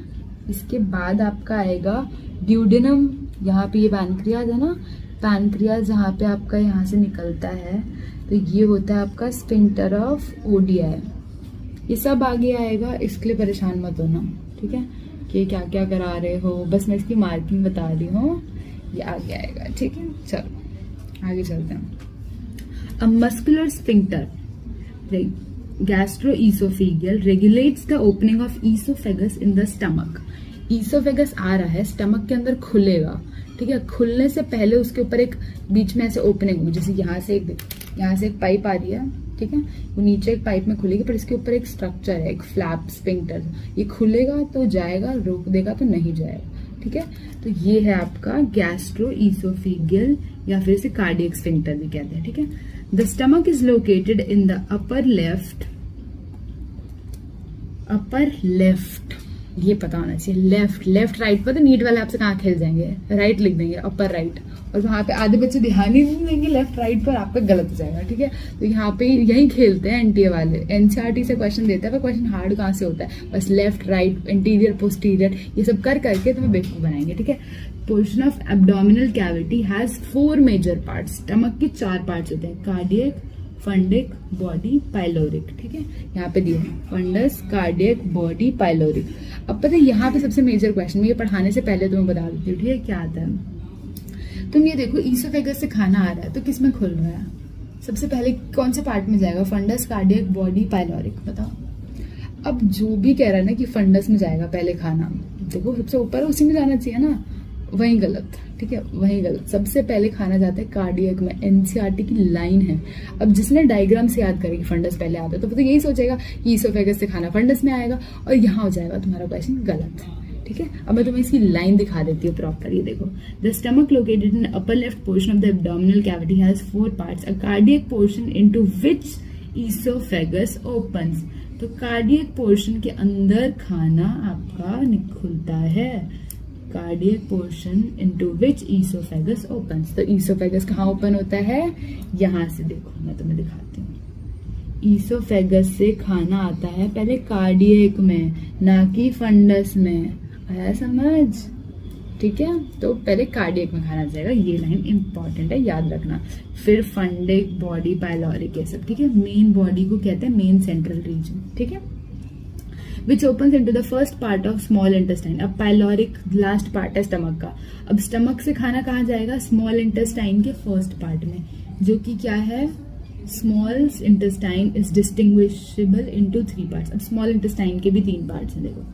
इसके बाद आपका आएगा ड्यूडेनम, यहाँ पे ये पैनक्रियाज है ना, पैनक्रियाज जहाँ पे आपका यहाँ से निकलता है, तो ये होता है आपका स्फिंक्टर ऑफ ओडियाई। ये सब आगे आएगा, इसके लिए परेशान मत होना, ठीक है, कि क्या क्या करा रहे हो, बस मैं इसकी मार्किंग बता रही हूँ, ये आगे आएगा, ठीक है। चलो आगे चलते हैं। अब muscular sphincter गैस्ट्रोईसोफेगियल regulates the opening of oesophagus in the stomach. Oesophagus आ रहा है, स्टमक के अंदर खुलेगा, ठीक है। खुलने से पहले उसके ऊपर एक बीच में ऐसे ओपनिंग होगी, जैसे यहाँ से एक पाइप आ रही है, ठीक है, वो नीचे एक पाइप में खुलेगी, पर इसके ऊपर एक स्ट्रक्चर है, एक फ्लैप स्फिंक्टर, ये खुलेगा तो जाएगा, रोक देगा तो नहीं जाएगा, ठीक है। तो ये है आपका गैस्ट्रोईसोफेगियल या फिर इसे कार्डियक स्फिंक्टर भी कहते हैं, ठीक है। The stomach is located in the upper left, ये पता होना चाहिए, लेफ्ट राइट पर तो नीट वाले आपसे कहाँ खेल जाएंगे, राइट लिख देंगे, अपर राइट, और वहां पे आधे बच्चे ध्यान ही नहीं देंगे लेफ्ट राइट पर, आपका गलत हो जाएगा, ठीक है। तो यहाँ पे यही खेलते हैं एनटीए वाले, एनसीईआरटी से क्वेश्चन देता है, पर क्वेश्चन हार्ड कहाँ से होता है, बस लेफ्ट राइट इंटीरियर पोस्टीरियर ये सब कर करके तुम्हें बेवकूफ बनाएंगे, ठीक है। Portion of abdominal cavity has 4 major parts, stomach के 4 पार्ट्स होते हैं, कार्डियक, फंडिक, बॉडी, पाइलोरिक, ठीक है। यहाँ पे दिया फंडस, कार्डियक, बॉडी, पाइलोरिक। अब पता है यहाँ पे सबसे मेजर क्वेश्चन, मैं ये पढ़ाने से पहले तुम्हें बता देती हूँ, ठीक है, क्या आता है। तुम ये देखो, ईसोफेगस से खाना आ रहा है तो किस में खुल रहा है, सबसे पहले कौन से पार्ट में जाएगा, फंडस, कार्डियक, बॉडी, पाइलोरिक, बताओ। अब जो भी कह रहा है ना कि फंडस में जाएगा पहले खाना, देखो सबसे ऊपर उसी में जाना चाहिए ना, वही गलत, ठीक है, वही गलत। सबसे पहले खाना जाता है कार्डियक में, एनसीईआरटी की लाइन है। अब जिसने डायग्राम से याद करेगी फंडस पहले आता है तो यही सोचेगा कि ईसोफेगस से खाना फंडस में आएगा और यहाँ हो जाएगा तुम्हारा क्वेश्चन गलत, ठीक है। अब मैं तुम्हें इसकी लाइन दिखा देती हूँ प्रॉपर, ये देखो, the stomach located in upper left portion of the abdominal cavity has 4 parts, a cardiac portion into which oesophagus opens. तो कार्डियक पोर्शन के अंदर खाना आपका खुलता है, कार्डियक पोर्शन इनटू विच ईसोफेगस ओपन्स। तो ईसोफेगस कहाँ ओपन होता है, यहाँ से, देखो मैं तुम्हें दिखाती हूँ, ईसोफेगस से खाना आता है पहले कार्डियक में, ना कि फंडस में, आया समझ, ठीक है। तो पहले कार्डियक में खाना जाएगा, ये लाइन इंपॉर्टेंट है, याद रखना। फिर फंडिक, बॉडी, पाइलोरिक, ये सब, ठीक है। मेन बॉडी को कहते हैं मेन सेंट्रल रीजन, ठीक है, which opens into the first part of small intestine। अब पाइलोरिक लास्ट पार्ट है स्टमक का। अब स्टमक से खाना कहाँ जाएगा, स्मॉल इंटेस्टाइन के फर्स्ट पार्ट में, जो कि क्या है, small intestine is distinguishable into 3 parts. अब स्मॉल इंटेस्टाइन के भी 3 पार्ट्स हैं, देखो,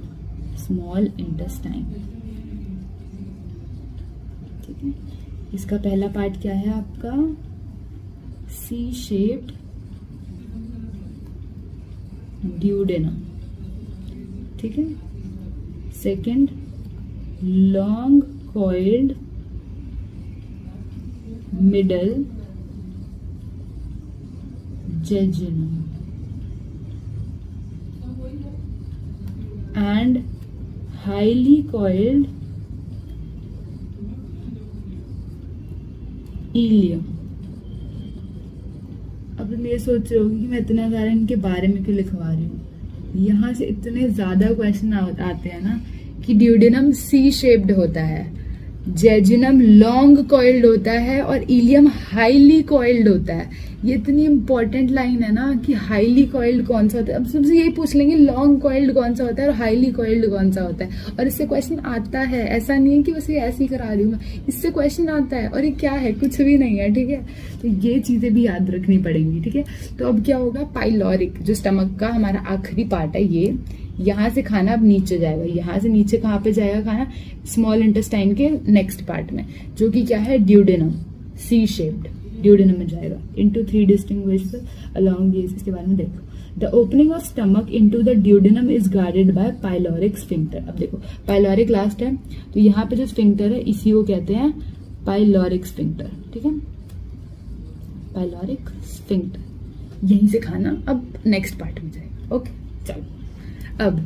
स्मॉल इंटेस्टाइन, ठीक है। इसका पहला पार्ट क्या है आपका, सी शेप्ड ड्यूडेनम, ठीक है। Second, long coiled middle jejunum and highly coiled ileum. अब तुम ये सोच रहे होगी कि मैं इतना सारा इनके बारे में क्यों लिखवा रही हूँ, यहाँ से इतने ज्यादा क्वेश्चन आते हैं ना कि ड्यूडेनम सी शेप्ड होता है, जेजुनम लॉन्ग कॉइल्ड होता है और इलियम हाईली कॉइल्ड होता है। ये इतनी इंपॉर्टेंट लाइन है ना कि हाईली कॉइल्ड कौन सा होता है। अब सबसे यही पूछ लेंगे लॉन्ग कॉइल्ड कौन सा होता है और हाईली कॉइल्ड कौन सा होता है, और इससे क्वेश्चन आता है, ऐसा नहीं है कि बस ये ऐसे ही करा रही हूँ मैं, इससे क्वेश्चन आता है। और ये क्या है, कुछ भी नहीं है, ठीक है। तो ये चीजें भी याद रखनी पड़ेंगी, ठीक है। तो अब क्या होगा, पाइलोरिक जो स्टमक का हमारा आखिरी पार्ट है, ये यहाँ से खाना अब नीचे जाएगा, यहाँ से नीचे कहाँ पे जाएगा खाना, स्मॉल इंटेस्टाइन के नेक्स्ट पार्ट में, जो कि क्या है ड्यूडेनम, सी शेप्ड ड्यूडेनम में जाएगा इनटू 3 डिस्टिंग्विशेबल अलोंग दिस। इसके बारे में देखो, the opening of stomach into the duodenum is guarded bye pyloric sphincter. अब देखो पाइलोरिक लास्ट है, तो यहाँ पे जो स्फिंक्टर है इसी को कहते हैं पाइलोरिक स्फिंक्टर, ठीक है, पाइलोरिक स्फिंक्टर। यहीं से खाना अब नेक्स्ट पार्ट में जाएगा। ओके चलो, अब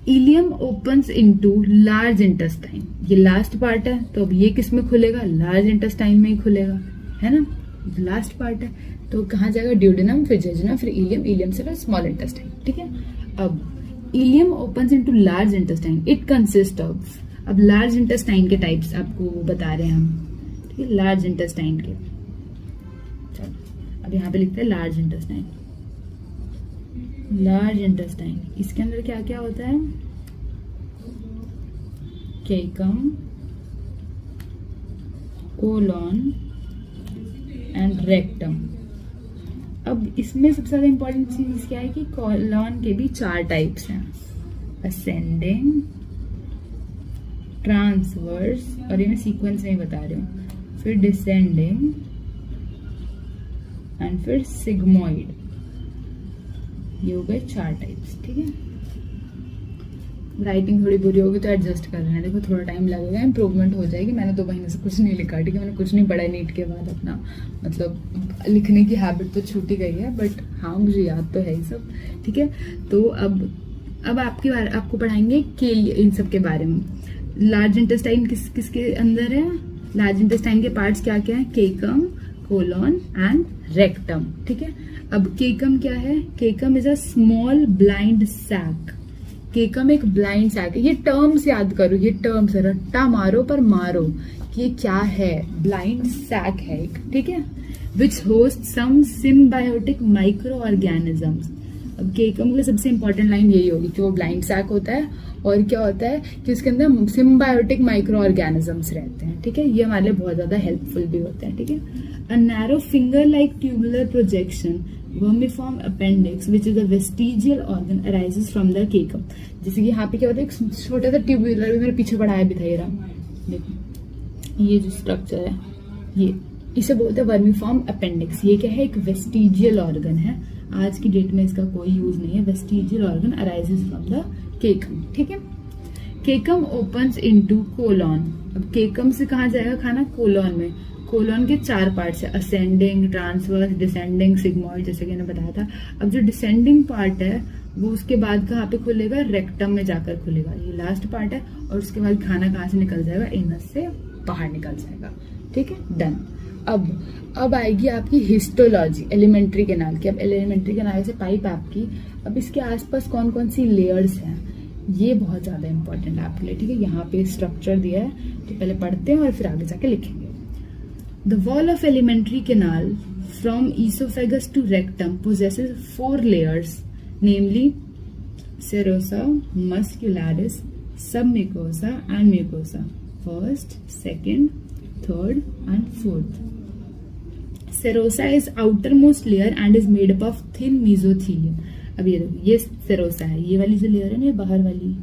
ileum opens into large intestine, ये लास्ट पार्ट है, तो अब ये किस में खुलेगा, लार्ज इंटेस्टाइन में ही खुलेगा, है ना, लास्ट पार्ट है। तो कहाँ जाएगा, ड्यूडेनम, फिर जेजुनम, फिर इलियम, इलियम से फिर स्मॉल इंटेस्टाइन, ठीक है। अब ileum opens into large intestine, it consist of, अब लार्ज इंटेस्टाइन के टाइप्स आपको बता रहे हैं हम, ठीक है, लार्ज इंटेस्टाइन के। चलो अब यहाँ पे लिखते हैं लार्ज इंटेस्टाइन, लार्ज इंटेस्टाइन, इसके अंदर क्या क्या होता है, केकम, कोलॉन एंड रेक्टम। अब इसमें सबसे ज्यादा इंपॉर्टेंट चीज क्या है कि कोलॉन के भी 4 टाइप्स हैं, असेंडिंग, ट्रांसवर्स, और ये मैं सीक्वेंस में ही बता रही हूँ, फिर डिसेंडिंग एंड फिर सिग्मोइड। ये हो गए 4 टाइप्स, ठीक है। राइटिंग थोड़ी बुरी होगी तो एडजस्ट कर लेना, देखो थोड़ा टाइम लगेगा, इंप्रूवमेंट हो जाएगी। मैंने 2 महीने से कुछ नहीं लिखा, ठीक है, मैंने कुछ नहीं पढ़ा नीट के बाद, अपना मतलब लिखने की हैबिट तो छूट ही गई है, बट हाँ मुझे याद तो है ही सब, ठीक है। तो अब आपको पढ़ाएंगे के इन सब के बारे में। लार्ज इंटेस्टाइन किसके अंदर है, लार्ज इंटेस्टाइन के पार्ट्स क्या क्या है, केकम, कोलॉन एंड रेक्टम, ठीक है। अब केकम क्या है, caecum is a small blind sac, caecum एक ब्लाइंड सैक है। ये टर्म्स याद करो, ये टर्म्स रट्टा मारो पर मारो, ये क्या है, ब्लाइंड सैक है एक, ठीक है, विच होस्ट सम सिम्बायोटिक माइक्रो ऑर्गेनिजम्स। अब केकम के लिए सबसे इंपॉर्टेंट लाइन यही होगी कि वो ब्लाइंड सैक होता है, और क्या होता है कि उसके अंदर सिम्बायोटिक माइक्रो ऑर्गेनिजम्स रहते हैं, ठीक है, ये हमारे लिए बहुत ज्यादा हेल्पफुल भी होते हैं, ठीक है। A narrow finger like tubular projection वर्मिफॉर्म appendix which is a vestigial organ arises from the केकम। जैसे कि यहाँ पे क्या होता है, एक छोटा सा ट्यूबुलर, भी मेरे पीछे पढ़ाया भी था, ये रहा, देखो ये जो स्ट्रक्चर है, ये इसे बोलते हैं वर्मिफॉर्म अपेंडिक्स। ये क्या है, एक वेस्टिजियल ऑर्गन है, आज की डेट में इसका कोई यूज नहीं है। Vestigial organ arises from the केकम, ठीक है। केकम ओपन्स इनटू कोलॉन, अब केकम से कहाँ जाएगा खाना, कोलॉन में। कोलॉन के 4 पार्ट्स है, असेंडिंग, ट्रांसवर्स, डिसेंडिंग, सिग्मोइड, जैसे कि मैंने बताया था। अब जो डिसेंडिंग पार्ट है वो उसके बाद कहाँ पे खुलेगा, रेक्टम में जाकर खुलेगा, ये लास्ट पार्ट है। और उसके बाद खाना कहाँ से निकल जाएगा, एनस से बाहर निकल जाएगा, ठीक है, डन। अब आएगी आपकी हिस्टोलॉजी, एलिमेंट्री कैनाल की। अब एलिमेंट्री कैनाल से पाइप आपकी, अब इसके आसपास कौन कौन सी लेयर्स हैं, ये बहुत ज्यादा इंपॉर्टेंट है आपके लिए, ठीक है। यहाँ पे स्ट्रक्चर दिया है, तो पहले पढ़ते हैं और फिर आगे जाके लिखेंगे। The wall of alimentary canal from oesophagus to rectum possesses 4 layers, namely serosa, muscularis, submucosa and mucosa, first, second, third and fourth. Serosa is outermost layer and is made up of thin mesothelium. अब ये देखो, ये serosa है, ये वाली जो layer है ना, ये बाहर वाली,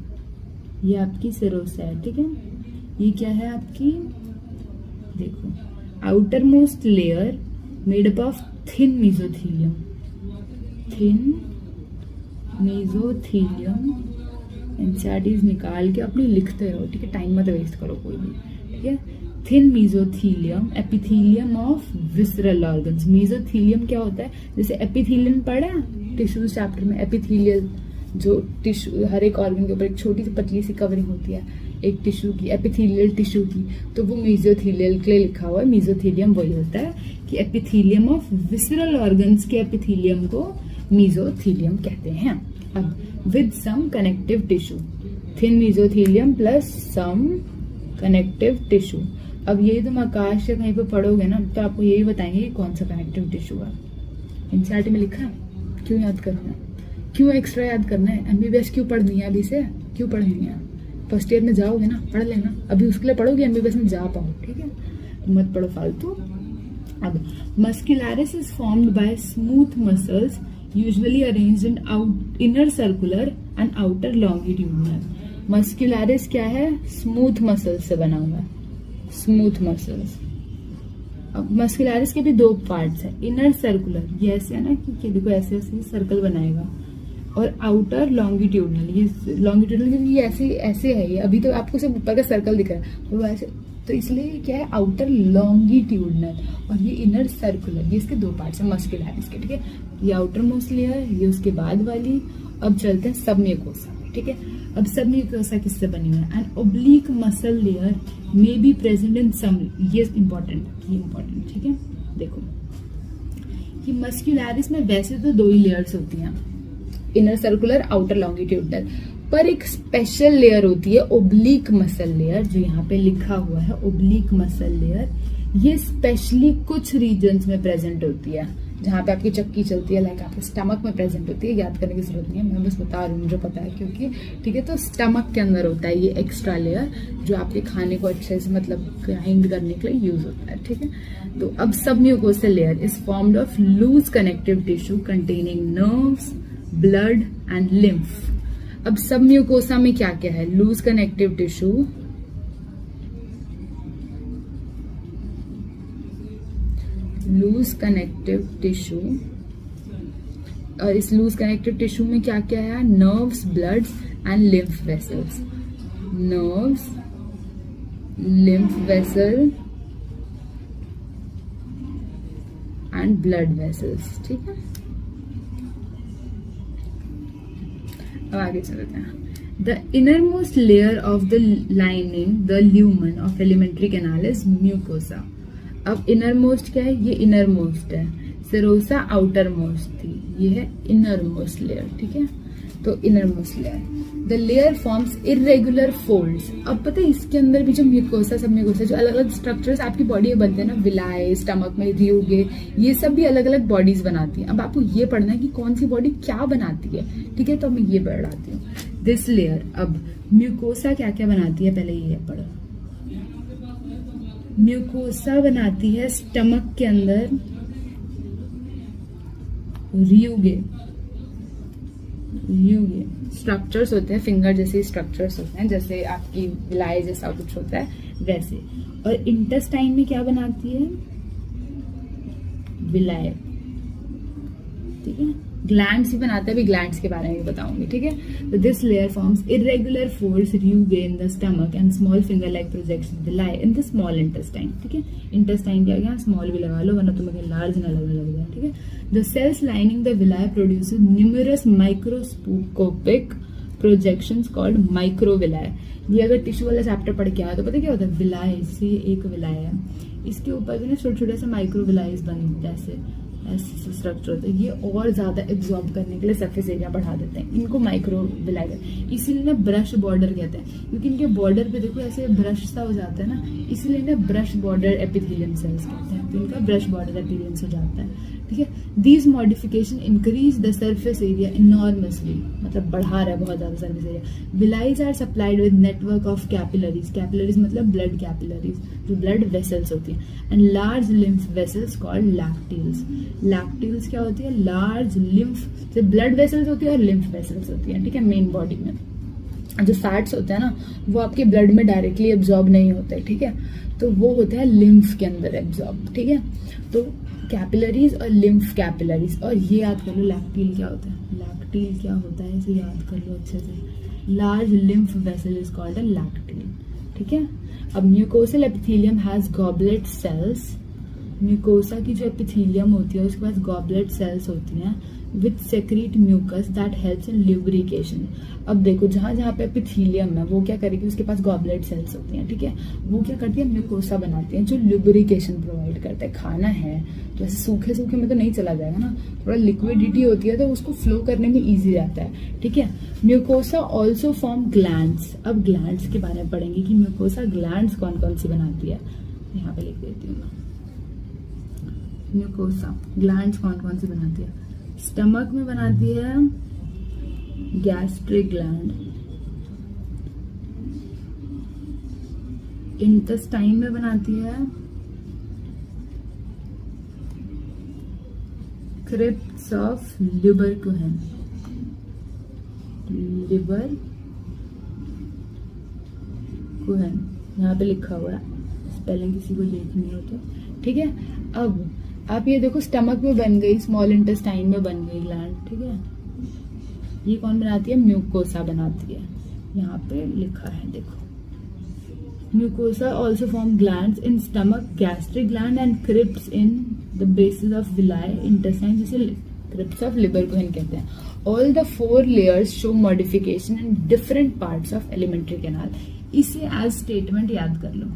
ये आपकी सेरोसा है, ठीक है। ये क्या है आपकी, देखो, outer most layer made up of thin मेसोथीलियम, thin मेसोथीलियम। NCERTs निकाल के अपनी लिखते रहो, ठीक है, टाइम मत वेस्ट करो कोई भी, ठीक है। Thin मेसोथीलियम, epithelium of visceral organs. मेसोथीलियम क्या होता है, जैसे एपिथीलियम पढ़ा टिश्यूज चैप्टर में, एपिथीलियल जो टिश्यू, हर एक ऑर्गन के ऊपर एक छोटी सी पतली सी कवरिंग होती है एक टिश्यू की, एपिथीलियल टिश्यू की, तो वो मेसोथीलियल के लिए लिखा हुआ है। मेसोथीलियम वही होता है कि एपिथीलियम ऑफ विसरल ऑर्गन्स के एपिथीलियम को मेसोथीलियम कहते हैं। अब with some connective tissue, thin मेसोथीलियम plus some connective tissue. अब यही तुम आकाश से कहीं पे पढ़ोगे ना, तो आपको यही बताएंगे कि कौन सा कनेक्टिव टिश्यू है, एनसीईआरटी में लिखा है? क्यों याद करना है? क्यों एक्स्ट्रा याद करना है? एमबीबीएस क्यों पढ़नी है अभी से? क्यों पढ़नी है? फर्स्ट ईयर में जाओगे ना, पढ़ लेना। अभी उसके लिए पढ़ोगे एमबीबीएस में जा पाओ, ठीक है? मत पढ़ो फालतू। अब muscularis is formed by smooth muscles usually arranged in inner circular and outer longitudinal. Muscularis क्या है? स्मूथ मसल्स से बना हुआ है, स्मूथ मसल्स। अब मस्कुलरिस के भी दो पार्ट्स है, इनर सर्कुलर, ये ऐसे है ना कि देखो ऐसे ऐसे सर्कल बनाएगा, और आउटर लॉन्गिट्यूडनल, ये लॉन्गिट्यूडनल क्योंकि ये ऐसे ऐसे है, ये अभी तो आपको सिर्फ ऊपर का सर्कल दिख रहा है, वो ऐसे, तो इसलिए क्या है? आउटर लॉन्गिट्यूडनल, और ये इनर सर्कुलर, ये इसके दो पार्ट्स है मस्कुलरिस के, ठीक है? ये आउटर मोस्ट लेयर, ये उसके बाद वाली। अब चलते हैं सबम्यूकोसा, ठीक है? अब सबम्यूकोसा किससे बनी हुई है? And oblique muscle layer may be present in सम, ये इंपॉर्टेंट, ठीक है? देखो कि मस्कुलरिस में वैसे तो दो ही लेयर्स होती हैं, इनर सर्कुलर, आउटर लॉन्गिट्यूडनल, पर एक स्पेशल लेयर होती है ओब्लिक मसल लेयर, जो यहाँ पे लिखा हुआ है ओब्लिक मसल लेयर। ये स्पेशली कुछ रीजन्स में प्रेजेंट होती है, जहाँ पे आपकी चक्की चलती है, लाइक आपके स्टमक में प्रेजेंट होती है। याद करने की जरूरत नहीं है, मैं बस बता रही हूँ, मुझे पता है क्योंकि, ठीक है? तो स्टमक के अंदर होता है ये एक्स्ट्रा लेयर, जो आपके खाने को अच्छे से मतलब ग्राइंड करने के लिए यूज होता है, ठीक है? तो अब submucosal layer is formed of loose connective tissue containing nerves, blood and lymph. अब सबम्यूकोसा में क्या क्या है? Loose connective tissue, loose connective tissue, और इस लूज कनेक्टिव टिश्यू में क्या क्या है? Nerves, bloods and lymph vessels, nerves, lymph vessel and blood vessels, ठीक है? अब आगे चलते हैं। The innermost layer of the lining the lumen of alimentary canal is mucosa. अब इनरमोस्ट क्या है? ये इनरमोस्ट है, सेरोसा आउटर मोस्ट थी, ये है इनरमोस्ट लेयर, ठीक है? तो innermost layer, the layer forms irregular folds. अब पता है इसके अंदर भी जो म्यूकोसा, सब म्यूकोसा, जो अलग अलग स्ट्रक्चर्स आपकी बॉडी में बनते हैं ना, विलाय, स्टमक में रियोगे, ये सब भी अलग अलग बॉडीज बनाती हैं। अब आपको ये पढ़ना है कि कौन सी बॉडी क्या बनाती है, ठीक है? तो मैं ये पढ़ाती हूँ, दिस लेयर। अब म्यूकोसा क्या क्या बनाती है, पहले ये पढ़ो। म्यूकोसा बनाती है स्टमक के अंदर रियोगे स्ट्रक्चर्स होते हैं, फिंगर जैसे स्ट्रक्चर्स होते हैं, जैसे आपकी विलाय जैसा कुछ होता है वैसे। और इंटेस्टाइन में क्या बनाती है? विलाय, ठीक है? ग्लैंड्स ही बनाता है, अभी ग्लैंड्स के बारे में बताऊंगी, ठीक है? तो this layer forms irregular folds रियोगे in the stomach and small finger like projection विलाय in the small intestine, ठीक है? इंटेस्टाइन क्या गया? स्मॉल भी लगा लो, वरना तुम्हें लार्ज ना लग जाए, ठीक है? The cells lining the villi produces numerous microscopic projections called microvilli. ये अगर टिश्यू वाला चैप्टर पढ़ के आया तो पता क्या होता है? विलाय से एक विलाय है, इसके ऊपर भी ना छोटे छोटे से माइक्रोविलायस बनते हैं, ऐसे स्ट्रक्चर होते हैं। ये और ज्यादा एब्जॉर्ब करने के लिए सरफेस एरिया बढ़ा देते हैं, इनको माइक्रोविलाय, इसीलिए ना ब्रश बॉर्डर कहते हैं, क्योंकि इनके बॉर्डर पे देखो ऐसे ब्रश सा हो जाता है ना, इसीलिए ना ब्रश बॉर्डर एपिथेलियम सेल्स कहते हैं। तो इनका ब्रश बॉर्डर एपिथेलियम हो जाता है, ठीक है? These modification increase the surface area enormously, मतलब बढ़ा रहा है बहुत ज्यादा surface area. विलाइज are supplied with network of capillaries, capillaries मतलब ब्लड कैपिलरीज, जो ब्लड वेसल्स होती हैं, and large lymph vessels called लैक्टिल्स। लैक्टिल्स क्या होती है? लार्ज लिम्फ, जो ब्लड वेसल्स होती है और लिम्फ वेसल्स होती है, ठीक है? मेन बॉडी में जो फैट्स होते हैं ना, वो आपके ब्लड में डायरेक्टली एब्जॉर्ब नहीं होते, ठीक है? तो वो होते हैं लिम्फ के अंदर एब्जॉर्ब, ठीक है? तो कैपिलरीज और लिम्फ कैपिलरीज, और ये याद कर लो लैक्टिल क्या होता है? लैक्टिल क्या होता है इसे याद कर लो अच्छे से। Large lymph vessel is called a लैक्टिल, ठीक है? अब mucosal epithelium has goblet cells. Mucosa की जो एपिथेलियम होती है उसके पास गॉबलेट सेल्स होती हैं with secrete mucus that helps in lubrication. अब देखो जहां जहां पे एपिथेलियम है वो क्या करेगी? उसके पास गॉबलेट सेल्स होती हैं, ठीक है? वो क्या करती है? म्यूकोसा बनाती है जो ल्यूब्रिकेशन प्रोवाइड करता है। खाना है तो ऐसे सूखे सूखे में तो नहीं चला जाएगा ना, थोड़ा लिक्विडिटी होती है तो उसको फ्लो करने में ईजी रहता है, ठीक है? Mucosa also form glands. अब ग्लैंड्स के बारे में पढ़ेंगे कि म्यूकोसा ग्लैंड्स कौन कौन सी बनाती है। यहाँ पे लिख देती हूँ मैं, म्यूकोसा। ग्लैंड्स कौन कौन सी बनाती है? स्टमक में बनाती है गैस्ट्रिक ग्लैंड, इंटेस्टाइन में बनाती है क्रिप्ट्स ऑफ ल्यूबरकुहेन। ल्यूबरकुहेन यहाँ पे लिखा हुआ है, स्पेलिंग किसी को देखनी हो तो ठीक है। अब आप ये देखो, स्टमक में बन गई, स्मॉल इंटेस्टाइन में बन गई ग्लैंड, ठीक है। ये कौन बनाती है? म्यूकोसा बनाती है, यहाँ पे लिखा है देखो। Mucosa also form glands in stomach, gastric gland and crypts in the basis of villi intestine, जिसे क्रिप्ट्स ऑफ ल्यूबरकुहेन कहते हैं। All the 4 layers show modification in different parts of alimentary canal. इसे एज स्टेटमेंट याद कर लो।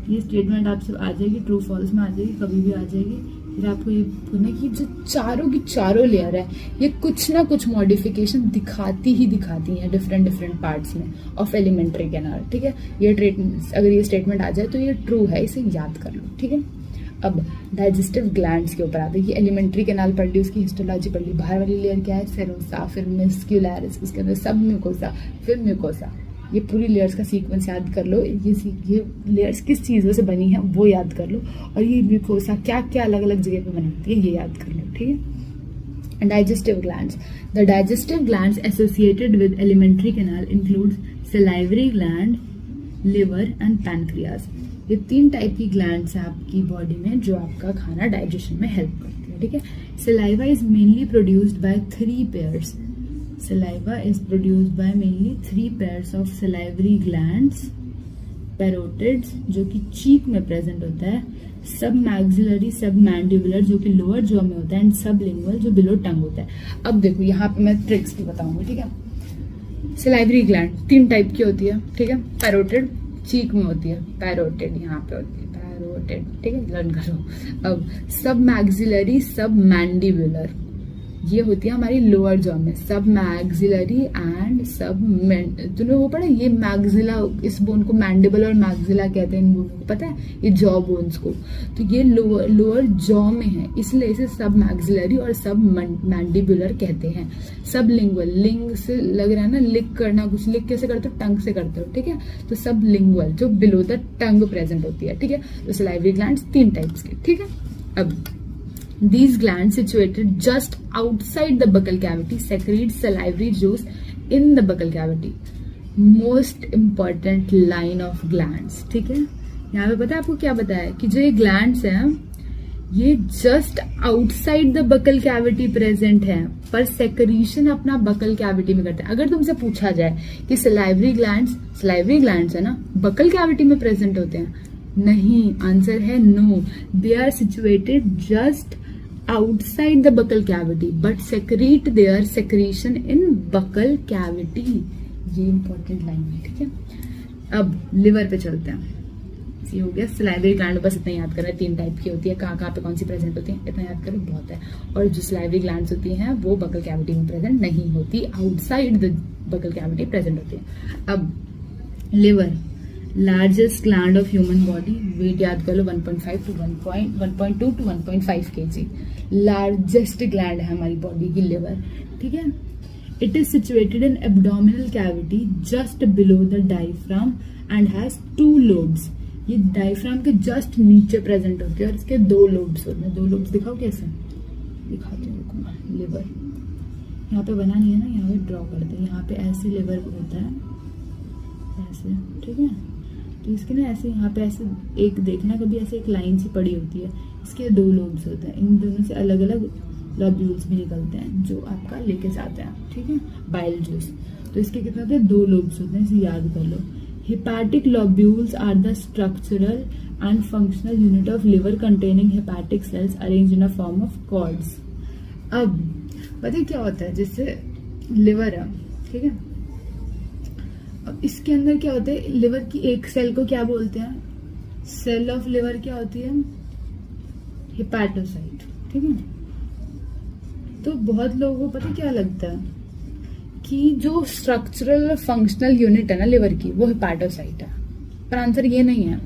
ये statement आपसे आ जाएगी, true false में आ जाएगी, कभी भी आ जाएगी। फिर आपको ये बोलना कि जो चारों की चारों लेयर है, ये कुछ ना कुछ मॉडिफिकेशन दिखाती हैं डिफरेंट पार्ट्स में ऑफ एलिमेंट्री कैनाल, ठीक है। ये अगर ये स्टेटमेंट आ जाए तो ये ट्रू है, इसे याद कर लो, ठीक है। अब डाइजेस्टिव ग्लैंड्स के ऊपर आते हैं। ये एलिमेंट्री कैनाल पढ़ ली, उसकी हिस्टोलॉजी पढ़ ली। बाहर वाली लेयर क्या है? सेरोसा, फिर मस्क्यूलरिस, उसके अंदर सब म्यूकोसा, फिर म्यूकोसा। ये पूरी लेयर्स का सीक्वेंस याद कर लो। ये लेयर्स किस चीज़ों से बनी है वो याद कर लो, और ये म्यूकोसा क्या क्या अलग अलग जगह पे बनाती है ये याद कर लो, ठीक है। Digestive glands. The digestive glands associated with alimentary canal includes salivary gland, liver and pancreas. ये 3 टाइप की ग्लैंड्स हैं आपकी बॉडी में जो आपका खाना डाइजेशन में हेल्प करती है, ठीक है। Saliva is mainly produced by 3 pairs. Saliva is produced by mainly 3 pairs of salivary glands, parotids जो कि चीक में प्रेजेंट होता है, सब मैक्सिलरी, सब मैंडिबुलर जो कि लोअर जॉ में होता है, एंड सब लिंगुअल जो बिलो टंग होता है। अब देखो यहाँ पे मैं ट्रिक्स भी बताऊंगी, ठीक है। सलाइवरी ग्लैंड 3 टाइप की होती है, ठीक है। पैरोटिड चीक में होती है, पैरोटिड यहाँ पे होती है, पैरोटिड, ठीक है, लर्न करो। अब सब मैक्सिलरी, सब मैंडिबुलर ये होती है हमारी लोअर जॉ में, सब मैक्सिलरी एंड सब, तूने वो पढ़ा ये मैक्सिला, इस बोन को मैंडिबल और मैक्सिला कहते हैं, इन बोनों को पता है, ये जॉ बोन्स को। तो ये लोअर जॉ में है, इसलिए इसे सब मैक्सिलरी और सब मैंडिबुलर कहते हैं। सब लिंगुअल, लिंग से लग रहा है ना, लिक करना, कुछ लिक कैसे करते हो? टंग से करते हो, ठीक है। तो सब लिंगुअल जो बिलो द टंग प्रेजेंट होती है, ठीक है। तो सलाइवरी ग्लैंड्स 3 टाइप्स के, ठीक है। अब these glands situated just outside the buccal cavity secrete salivary juice in the buccal cavity. Most important line of glands, ठीक है। यहाँ पे पता है आपको क्या बताया कि जो ये ग्लैंड्स हैं ये just outside the buccal cavity present है, पर सेक्रीशन अपना बकल कैविटी में करते हैं। अगर तुमसे पूछा जाए कि सलाइवरी ग्लैंड्स है ना, बकल कैविटी में प्रेजेंट होते हैं? नहीं, आंसर है no. They are situated just outside the buccal cavity but secrete their secretion in buccal cavity. ये इंपॉर्टेंट लाइन है, ठीक है। अब लिवर पे चलते हैं। ये हो गया सलाइवरी ग्लैंड, बस इतना याद करना है, 3 टाइप की होती है, कहाँ पे कौन सी प्रेजेंट होती है, इतना याद करो बहुत है। और जो सलाइवरी ग्लैंड्स होती हैं वो बकल कैविटी में प्रेजेंट नहीं होती, outside the buccal cavity present होती है। अब liver, largest gland of human body, weight याद कर लो 1.2 to 1.5 kg। लार्जेस्ट ग्लैंड है हमारी बॉडी की लिवर, ठीक है। It is situated in abdominal cavity just below the diaphragm and has 2 lobes. ये डायफ्राम के जस्ट नीचे प्रेजेंट होती है और इसके 2 लोब्स होते हैं। 2 लोब्स दिखाओ कैसे, दिखाती हूँ। लिवर यहाँ पे बना नहीं है ना, यहाँ पे ड्रॉ करते हैं। यहाँ पे ऐसे लिवर होता है, ऐसे, ठीक है। तो इसके ना ऐसे यहाँ पे ऐसे एक देखना, कभी ऐसे एक लाइन सी पड़ी होती है, इसके 2 लोब्स होते हैं। इन दोनों से अलग अलग लॉब्यूल्स भी निकलते हैं जो आपका लेके जाते हैं, ठीक है, बाइल जूस। तो इसके कितने होते हैं? 2 लोब्स होते हैं, इसे याद कर लो। Hepatic लॉब्यूल्स are the structural and functional unit of liver containing hepatic sales arrange in a form of chords. अब पता है क्या होता है, जैसे लिवर है, ठीक है। अब इसके अंदर क्या होता है, लिवर की एक सेल को क्या बोलते हैं? सेल ऑफ लिवर क्या होती है? हेपेटोसाइट, ठीक है। तो बहुत लोगों को पता क्या लगता है कि जो स्ट्रक्चरल फंक्शनल यूनिट है ना लिवर की, वो हेपेटोसाइट है, पर आंसर ये नहीं है।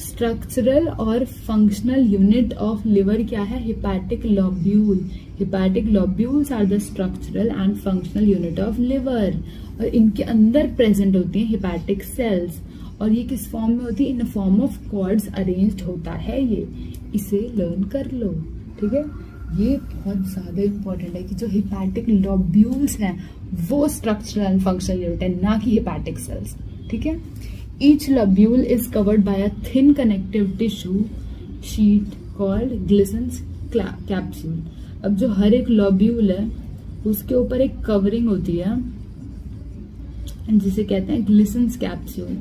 स्ट्रक्चरल और फंक्शनल यूनिट ऑफ लिवर क्या है? Hepatic lobule. Hepatic lobules are the structural and functional unit of liver, और इनके अंदर प्रेजेंट होती है हेपेटिक सेल्स, और ये किस फॉर्म में होती है? In form of cords arranged होता है ये। इसे लर्न कर लो, ठीक है। ये बहुत ज्यादा इंपॉर्टेंट है कि जो हेपेटिक लोब्यूल्स हैं वो स्ट्रक्चरल एंड फंक्शनल यूनिट है, ना कि हेपेटिक सेल्स, ठीक है। Each lobule is covered by a thin connective tissue sheet called Glisson's capsule. अब जो हर एक लोब्यूल है उसके ऊपर एक कवरिंग होती है जिसे कहते हैं ग्लिसन्स कैप्सूल।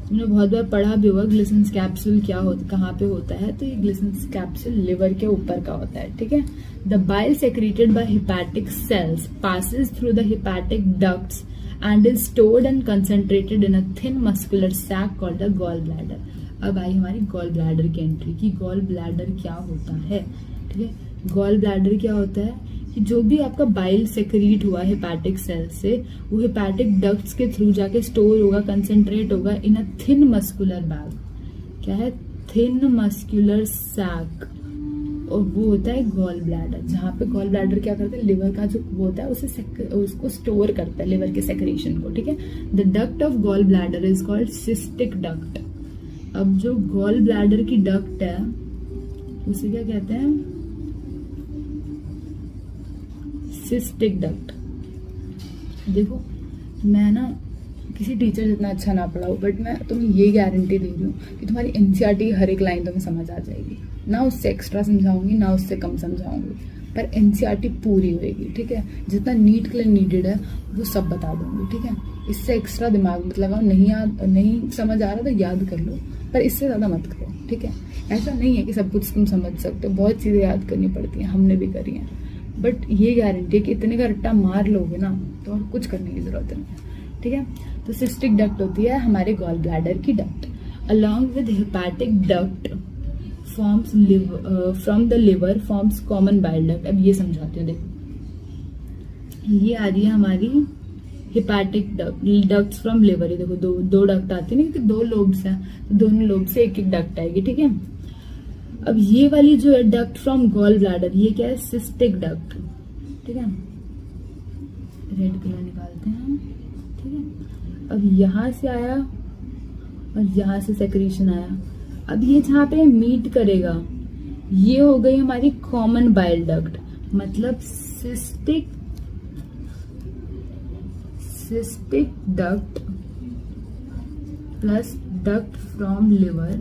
तुमने बहुत बार पढ़ा भी होगा ग्लिसन्स कैप्सूल क्या होता, कहाँ पे होता है, तो ये ग्लिसन्स कैप्सूल लिवर के ऊपर का होता है, ठीक है। The bile secreted bye hepatic sales passes through the hepatic ducts and is stored and concentrated in a thin muscular sac called the gallbladder। अब आई हमारी गॉल ब्लैडर की एंट्री कि गॉल ब्लैडर क्या होता है, ठीक है। गॉल ब्लैडर क्या होता है कि जो भी आपका बाइल सेक्रीट हुआ हेपेटिक सेल से वो हेपेटिक डक्ट्स के थ्रू जाके स्टोर होगा, कंसेंट्रेट होगा इन अ थिन मस्कुलर बैग। क्या है? थिन मस्कुलर सैक, और वो होता है गॉल ब्लैडर, जहाँ पे गॉल ब्लैडर क्या करता है? लिवर का जो वो होता है उसको स्टोर करता है, लिवर के सेक्रेशन को, ठीक है। The duct of gall bladder is called cystic duct. अब जो गॉल ब्लैडर की डक्ट है उसे क्या कहते हैं? Cystic duct. देखो मैं ना किसी टीचर जितना अच्छा ना पढ़ाऊँ, बट मैं तुम्हें ये गारंटी दे रही हूँ कि तुम्हारी एनसीईआरटी हर एक लाइन तुम्हें समझ आ जाएगी। ना उससे एक्स्ट्रा समझाऊंगी ना उससे कम समझाऊंगी, पर एनसीईआरटी पूरी होएगी, ठीक है। जितना नीट के लिए नीडेड है वो सब बता दूंगी, ठीक है। इससे एक्स्ट्रा दिमाग मत लगाओ, नहीं समझ आ रहा तो याद कर लो, पर इससे ज़्यादा मत करो, ठीक है। ऐसा नहीं है कि सब कुछ तुम समझ सकते हो, बहुत चीज़ें याद करनी पड़ती हैं, हमने भी करी हैं, बट ये गारंटी है कि इतने का रट्टा मार लोगे ना तो और कुछ करने की जरूरत नहीं है, ठीक है। तो सिस्टिक डक्ट होती है हमारे गॉल ब्लैडर की duct. Along with hepatic duct forms from the liver forms common bile duct. अब ये समझाती हूँ, देखो ये आ रही है हमारी हेपेटिक डक्ट्स फ्रॉम लिवर। ये देखो दो डक्ट आती है ना, क्योंकि दो लोब्स हैं तो दोनों लोब से एक एक डक्ट आएगी, ठीक है। अब ये वाली जो है डक्ट फ्रॉम गॉल ब्लैडर, ये क्या है? सिस्टिक डक्ट, ठीक है। रेड कलर निकालते हैं, ठीक है। अब यहां से आया और यहां से सेक्रेशन आया, अब ये जहां पे मीट करेगा ये हो गई हमारी कॉमन बाइल डक्ट, मतलब cystic duct plus duct from liver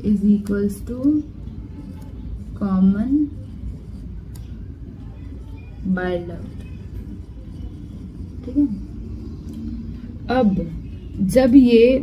is equals to common bile duct, ठीक है। अब जब ये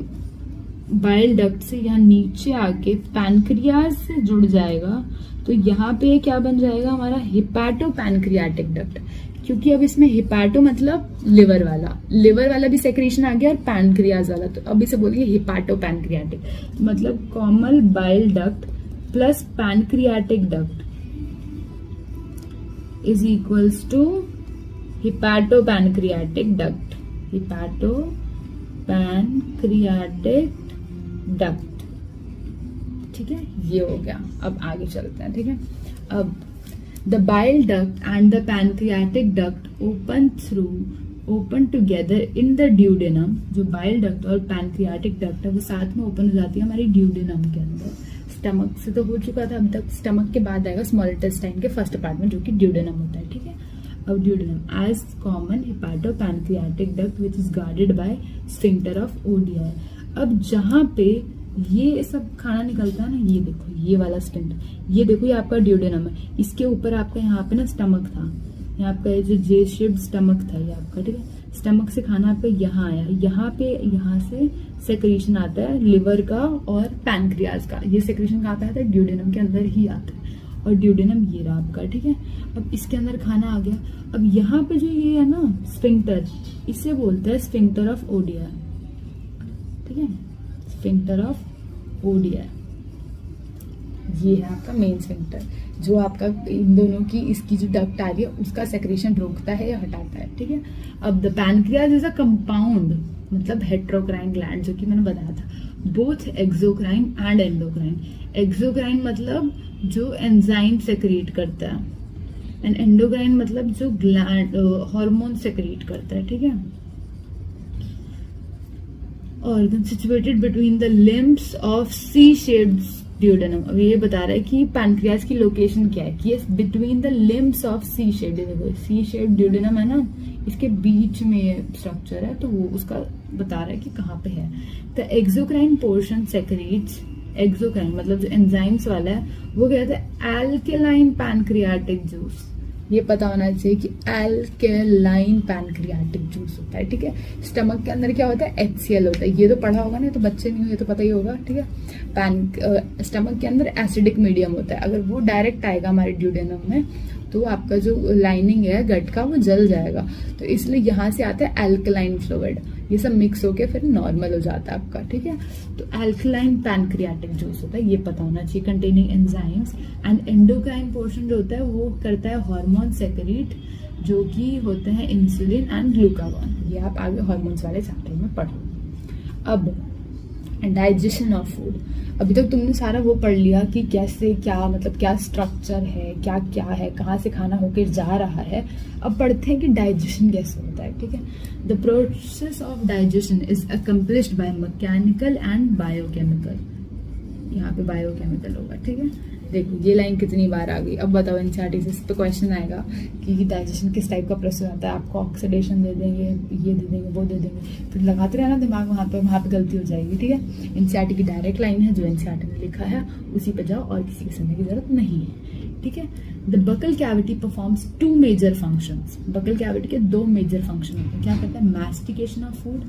बाइल डक्ट से यहाँ नीचे आके पैनक्रियाज से जुड़ जाएगा तो यहाँ पे क्या बन जाएगा? हमारा हिपैटो पैनक्रियाटिक डक्ट, क्योंकि अब इसमें हिपैटो मतलब लिवर वाला भी सेक्रेशन आ गया और पैनक्रियाज वाला, तो अब इसे बोलिए हिपैटो पैनक्रियाटिक, मतलब common bile duct plus pancreatic duct is equals to hepato pancreatic duct, hepato pancreatic duct, ठीक है। ये हो गया। अब आगे चलते हैं, ठीक है। अब the bile duct and the pancreatic duct open together in the duodenum. जो बाइल डक्ट और पैनक्रियाटिक डक्ट है वो साथ में ओपन हो जाती है हमारी ड्यूडेनम के अंदर। स्टमक से तो हो चुका था, अब तक स्टमक के बाद आएगा स्मॉल इंटेस्टाइन के फर्स्ट पार्ट में जो कि ड्यूडेनम होता है, ठीक है। अब duodenum as common hepato pancreatic duct which is guarded by sphincter of Oddi. अब जहां पे ये सब खाना निकलता है ना, ये देखो ये वाला स्फिंक्टर, ये देखो ये आपका ड्यूडेनम है, इसके ऊपर आपका यहाँ पे ना स्टमक था, यहाँ आपका जो जे शेप्ड स्टमक था ये आपका, ठीक है। स्टमक से खाना आपका यहाँ आया, यहाँ से सेक्रेशन आता है लिवर का और पैनक्रियाज का। ये सेक्रेशन कहाँ पे आता है? ड्यूडेनम के अंदर ही आता है, और ड्यूडेनम ये रहा आपका, ठीक है। अब इसके अंदर खाना आ गया, अब यहाँ पे जो ये है ना स्फिंक्टर, इसे बोलते हैं स्फिंक्टर ऑफ ओडियाई, ठीक है। स्फिंक्टर ऑफ ओडियाई ये है आपका मेन स्फिंक्टर, जो आपका इन दोनों की इसकी जो डक्ट आ रही है उसका सेक्रेशन रोकता है या हटाता है, ठीक है। अब the pancreas is a compound मतलब हेट्रोक्राइन ग्लैंड, जो कि मैंने बताया था। Both exocrine and endocrine. Exocrine मतलब जो एंजाइम सेक्रेट करता है, एंड एंडोक्राइन मतलब जो ग्लैंड हार्मोन सेक्रेट करता है, ठीक है। Organ situated between the limbs of C shaped duodenum. अब ये बता रहा है कि पैनक्रियास की लोकेशन क्या है, कि between the limbs of C shaped, देखो सी शेप्ड ड्यूडेनम है ना, इसके बीच में स्ट्रक्चर है, तो वो उसका बता रहा है कि कहाँ पे है। The exocrine portion secrets, exocrine मतलब जो एंजाइम्स वाला है वो क्या कहते हैं, एल्केलाइन पैनक्रियाटिक जूस। ये पता होना चाहिए कि एल्केलाइन पैनक्रियाटिक जूस होता है, ठीक है। स्टमक के अंदर क्या होता है, HCl होता है। ये तो पढ़ा होगा ना, तो बच्चे नहीं हुए तो पता ही होगा, ठीक है। स्टमक के अंदर एसिडिक मीडियम होता है, अगर वो डायरेक्ट आएगा हमारे ड्यूडेनम में तो आपका जो लाइनिंग है गट का वो जल जाएगा, तो इसलिए यहाँ से आता है एल्कलाइन फ्लूइड, ये सब मिक्स होके फिर नॉर्मल हो जाता है आपका, ठीक है। तो एल्कलाइन पैनक्रियाटिक जूस होता है, ये पता होना चाहिए। Containing enzymes and endocrine portion जो होता है वो करता है हार्मोन सेक्रेट, जो कि होते हैं इंसुलिन एंड ग्लूकागॉन। ये आप आगे हार्मोन्स वाले चैप्टर में पढ़ो। अब डाइजेशन ऑफ फूड। अभी तक तुमने सारा वो पढ़ लिया कि कैसे क्या मतलब क्या स्ट्रक्चर है, क्या क्या है, कहाँ से खाना होकर जा रहा है। अब पढ़ते हैं कि डाइजेशन कैसे होता है, ठीक है। The process of digestion is accomplished by mechanical and biochemical. यहाँ पे बायोकेमिकल होगा, ठीक है। देखो ये लाइन कितनी बार आ गई। अब बताओ एनसीईआरटी से इस पे क्वेश्चन आएगा कि डाइजेशन किस टाइप का प्रोसेस होता है। आपको ऑक्सीडेशन दे देंगे, ये दे देंगे, वो दे देंगे, फिर लगाते रहना दिमाग, वहाँ पे गलती हो जाएगी, ठीक है। एनसीईआरटी की डायरेक्ट लाइन है, जो एनसीईआरटी ने लिखा है उसी पे जाओ, और किसी के सुनने की जरूरत नहीं है, ठीक है। The buccal cavity performs 2 major functions. Buccal cavity के 2 मेजर फंक्शन होते हैं। क्या करता है, मैस्टिकेशन ऑफ फूड,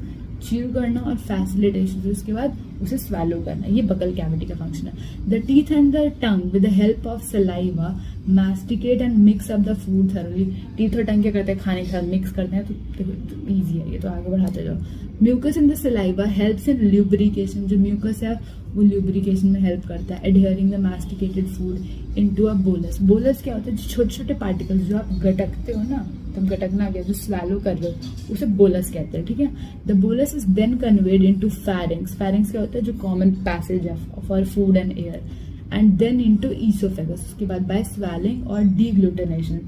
च्यू करना, और फैसिलिटेशन, उसके बाद उसे स्वेलो करना, ये बकल कैविटी का फंक्शन है। The teeth and the tongue with the help of saliva masticate and mix up the food thoroughly. Teeth और टंग क्या करते हैं, खाने के साथ मिक्स करते हैं, तो ईजी है ये, तो आगे बढ़ाते जाओ। Mucus in the saliva helps in lubrication. जो म्यूकस है वो ल्यूब्रिकेशन में हेल्प करता है। एडहियरिंग the मैस्टिकेटेड food into a bolus. Bolus क्या होता है, जो छोटे छोटे पार्टिकल्स जो आप गटकते हो ना, तब गटकना गया, जो स्वैलो कर रहे हो उसे बोलस कहते हैं, ठीक है। The bolus is then conveyed into pharynx. Pharynx क्या होता है, जो कॉमन पैसेज है for food and air, and then into oesophagus. उसके बाद बाय स्वेलिंग और डीग्लूटिनेशन।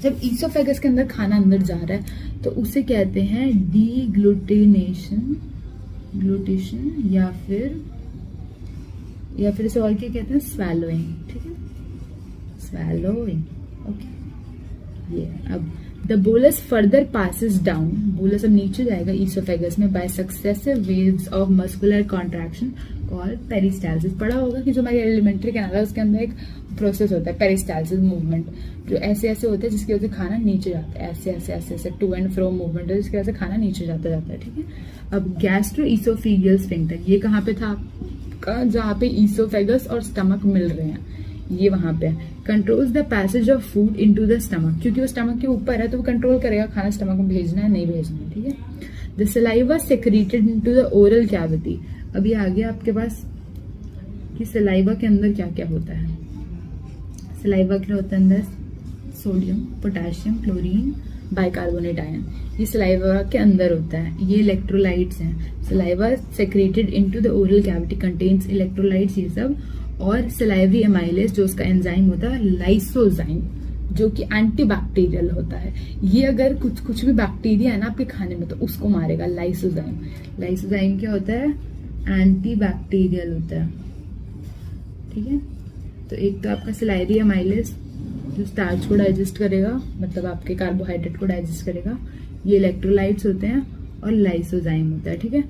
जब ईसोफेगस के अंदर खाना अंदर जा रहा है तो उसे कहते हैं डीग्लूटिनेशन, ग्लूटेशन, या फिर इसे और क्या कहते हैं, स्वैलोइंग, ठीक है, स्वैलोइंग, ओके। ये अब the bolus further passes down, bolus अब नीचे जाएगा ईसोफेगस में by successive waves of muscular contraction called peristalsis. पढ़ा होगा कि जो हमारी एलिमेंट्री कैनाल है उसके अंदर एक प्रोसेस होता है पेरिस्टाल्सिस मूवमेंट, जो ऐसे ऐसे होते हैं जिसकी वजह से खाना नीचे जाता है, ऐसे ऐसे ऐसे ऐसे टू एंड फ्रो मूवमेंट है जिसकी वजह से खाना नीचे जाता है, ठीक है। अब गैस्ट्रो ईसोफेगियल स्फिंक्टर, ये कहाँ पे था आपका, जहाँ पे ईसोफेगस और स्टमक मिल रहे हैं, ये वहां पे controls the passage of food into the stomach, क्योंकि वो स्टमक के ऊपर है तो वो कंट्रोल करेगा खाना स्टमक में भेजना है नहीं भेजना है, ठीक है। The saliva secreted into the oral cavity. अभी आ गया आपके पास कि सलाइवा के अंदर क्या क्या होता है। सलाइवा के होता है अंदर sodium, potassium, chlorine, bicarbonate ion, ये सलाइवा के अंदर होता है। ये इलेक्ट्रोलाइट्स हैं। Saliva secreted into the oral cavity contains electrolytes, ये सब, और सलाइवरी एमाइलेज जो उसका एंजाइम होता है लाइसोजाइम, जो कि एंटीबैक्टीरियल होता है। ये अगर कुछ भी बैक्टीरिया है ना आपके खाने में तो उसको मारेगा लाइसोजाइम। लाइसोजाइम क्या होता है, एंटीबैक्टीरियल होता है, ठीक है। तो एक तो आपका सलाइवरी एमाइलेज जो स्टार्च को डाइजेस्ट करेगा, मतलब आपके कार्बोहाइड्रेट को डाइजेस्ट करेगा, ये इलेक्ट्रोलाइट्स होते हैं, और लाइसोजाइम होता है, ठीक है।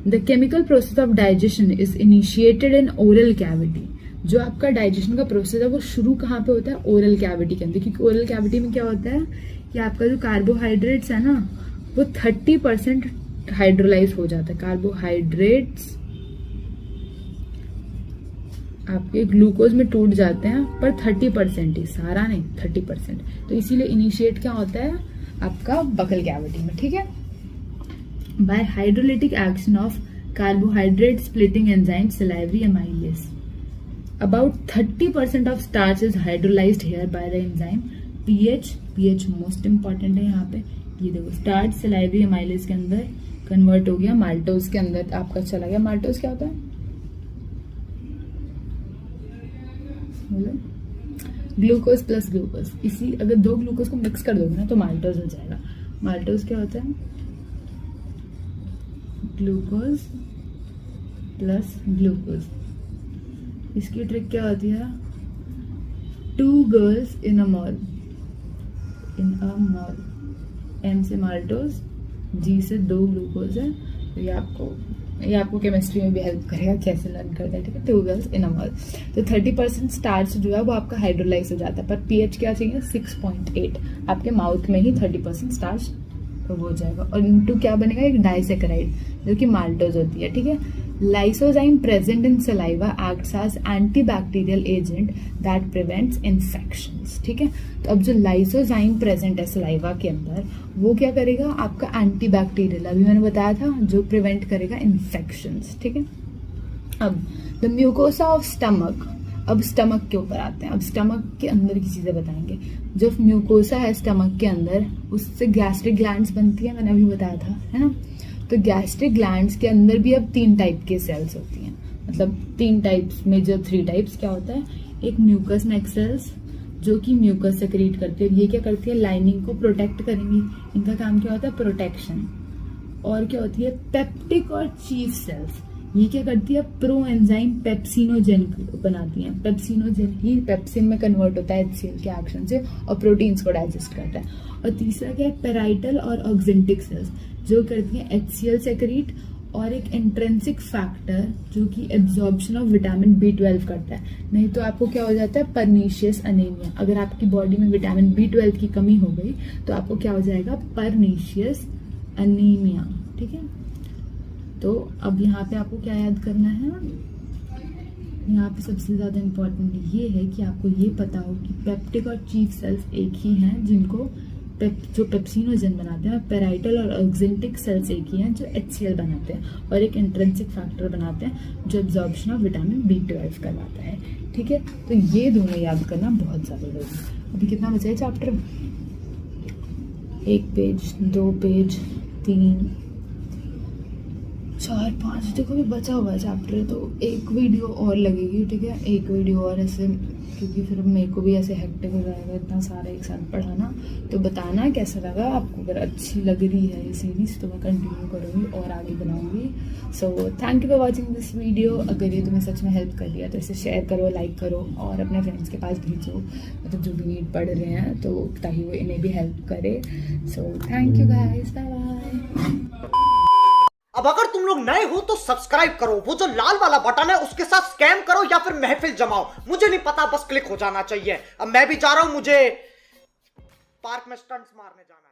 The chemical process of digestion is initiated in oral cavity. जो आपका डाइजेशन का प्रोसेस है वो शुरू कहाँ पे होता है, ओरल कैविटी के अंदर, क्योंकि ओरल कैविटी में क्या होता है कि आपका जो कार्बोहाइड्रेट्स है ना वो 30% हाइड्रोलाइज हो जाता है। कार्बोहाइड्रेट्स आपके ग्लूकोज में टूट जाते हैं, पर 30% ही, सारा नहीं, 30%। तो इसीलिए इनिशिएट क्या होता है आपका बकल कैविटी में, ठीक है। By hydrolytic action of carbohydrate splitting enzyme salivary amylase. About 30% of starch is hydrolyzed here by the enzyme pH most important है यहाँ पे। ये देखो स्टार्च सलाइवरी एमाइलेज के अंदर कन्वर्ट हो गया माल्टोज के अंदर, आपका चला गया। माल्टोज क्या होता है? Glucose plus glucose. इसी अगर 2 ग्लूकोज को मिक्स कर दोगे ना तो माल्टोज हो जाएगा। माल्टोज क्या होता है? Glucose plus glucose. इसकी ट्रिक क्या होती है? 2 girls in a mall, M से माल्टोज, जी से 2 ग्लूकोज है। तो ये आपको केमिस्ट्री में भी हेल्प करेगा कैसे लर्न करना है, ठीक है। 2 गर्ल्स इन अ मॉल। तो 30% स्टार्च जो है वो आपका हाइड्रोलाइज हो जाता है, पर पीएच क्या चाहिए? 6.8। आपके माउथ में ही 30% स्टार्च तो वो हो जाएगा, और इनटू क्या बनेगा? एक डाइसेकेराइड जो कि माल्टोज होती है, ठीक है। Lysozyme present in saliva acts as antibacterial agent that prevents infections, ठीक है। तो अब जो लाइसोजाइम प्रेजेंट है सलाइवा के अंदर, वो क्या करेगा? आपका एंटीबैक्टीरियल, अभी मैंने बताया था, जो प्रिवेंट करेगा इन्फेक्शंस, ठीक है। अब द म्यूकोसा ऑफ स्टमक, अब स्टमक के ऊपर आते हैं। अब स्टमक के अंदर की चीजें बताएंगे। जो म्यूकोसा है स्टमक के अंदर, उससे गैस्ट्रिक ग्लैंड्स बनती है, मैंने अभी बताया था, है ना। तो गैस्ट्रिक ग्लैंड्स के अंदर भी अब 3 टाइप के सेल्स होती हैं, मतलब 3 टाइप्स, मेजर 3 टाइप्स क्या होता है? एक म्यूकस नेक सेल्स जो कि म्यूकस सेक्रीट करती है, ये क्या करती है? लाइनिंग को प्रोटेक्ट करेंगी, इनका काम क्या होता है? प्रोटेक्शन। और क्या होती है? पेप्टिक और चीफ सेल्स, ये क्या करती है? प्रो एंजाइम पेप्सिनोजेन बनाती हैं। पेप्सिनोजेन ही पेप्सिन में कन्वर्ट होता है HCl के एक्शन से और प्रोटीन्स को डाइजेस्ट करता है। और तीसरा क्या है? पेराइटल और ऑक्जेंटिक सेल्स जो करती हैं HCl सेक्रीट, और एक इंट्रिंसिक फैक्टर जो कि एब्जॉर्प्शन ऑफ विटामिन B12 करता है। नहीं तो आपको क्या हो जाता है? Pernicious anaemia. अगर आपकी बॉडी में विटामिन B12 की कमी हो गई तो आपको क्या हो जाएगा? परनीशियस अनीमिया, ठीक है। तो अब यहाँ पे आपको क्या याद करना है? यहाँ पे सबसे ज्यादा इम्पोर्टेंट ये है कि आपको ये पता हो कि पेप्टिक और चीफ सेल्स एक ही हैं जिनको जो पेप्सिनोजेन बनाते हैं, पेराइटल और ऑक्जेंटिक सेल्स एक ही हैं जो HCl बनाते हैं, और एक इंट्रिंसिक फैक्टर बनाते हैं जो एब्जॉर्प्शन ऑफ विटामिन B12 करवाता है, ठीक है। तो ये दोनों याद करना बहुत ज़्यादा जरूरी है। अभी कितना बचा है चैप्टर? 1 पेज, 2 पेज, 3, 4, 5, देखो भी बचा हुआ है चैप्टर। तो एक वीडियो और लगेगी, ठीक है, एक वीडियो और ऐसे, क्योंकि फिर मेरे को भी ऐसे हेक्टिक हो जाएगा इतना सारा एक साथ पढ़ाना। तो बताना कैसा लगा आपको। अगर अच्छी लग रही है ये सीरीज तो मैं कंटिन्यू करूँगी और आगे बनाऊँगी। सो thank you for watching this video. अगर ये तुम्हें सच में हेल्प कर दिया तो इसे शेयर करो, लाइक करो और अपने फ्रेंड्स के पास भेजो, मतलब जो भी नीट पढ़ रहे हैं, तो ताकि वो इन्हें भी हेल्प करे। So thank you guys, bye bye. अब अगर तुम लोग नए हो तो सब्सक्राइब करो, वो जो लाल वाला बटन है उसके साथ स्कैम करो या फिर महफिल जमाओ, मुझे नहीं पता, बस क्लिक हो जाना चाहिए। अब मैं भी जा रहा हूं, मुझे पार्क में स्टंट्स मारने जाना।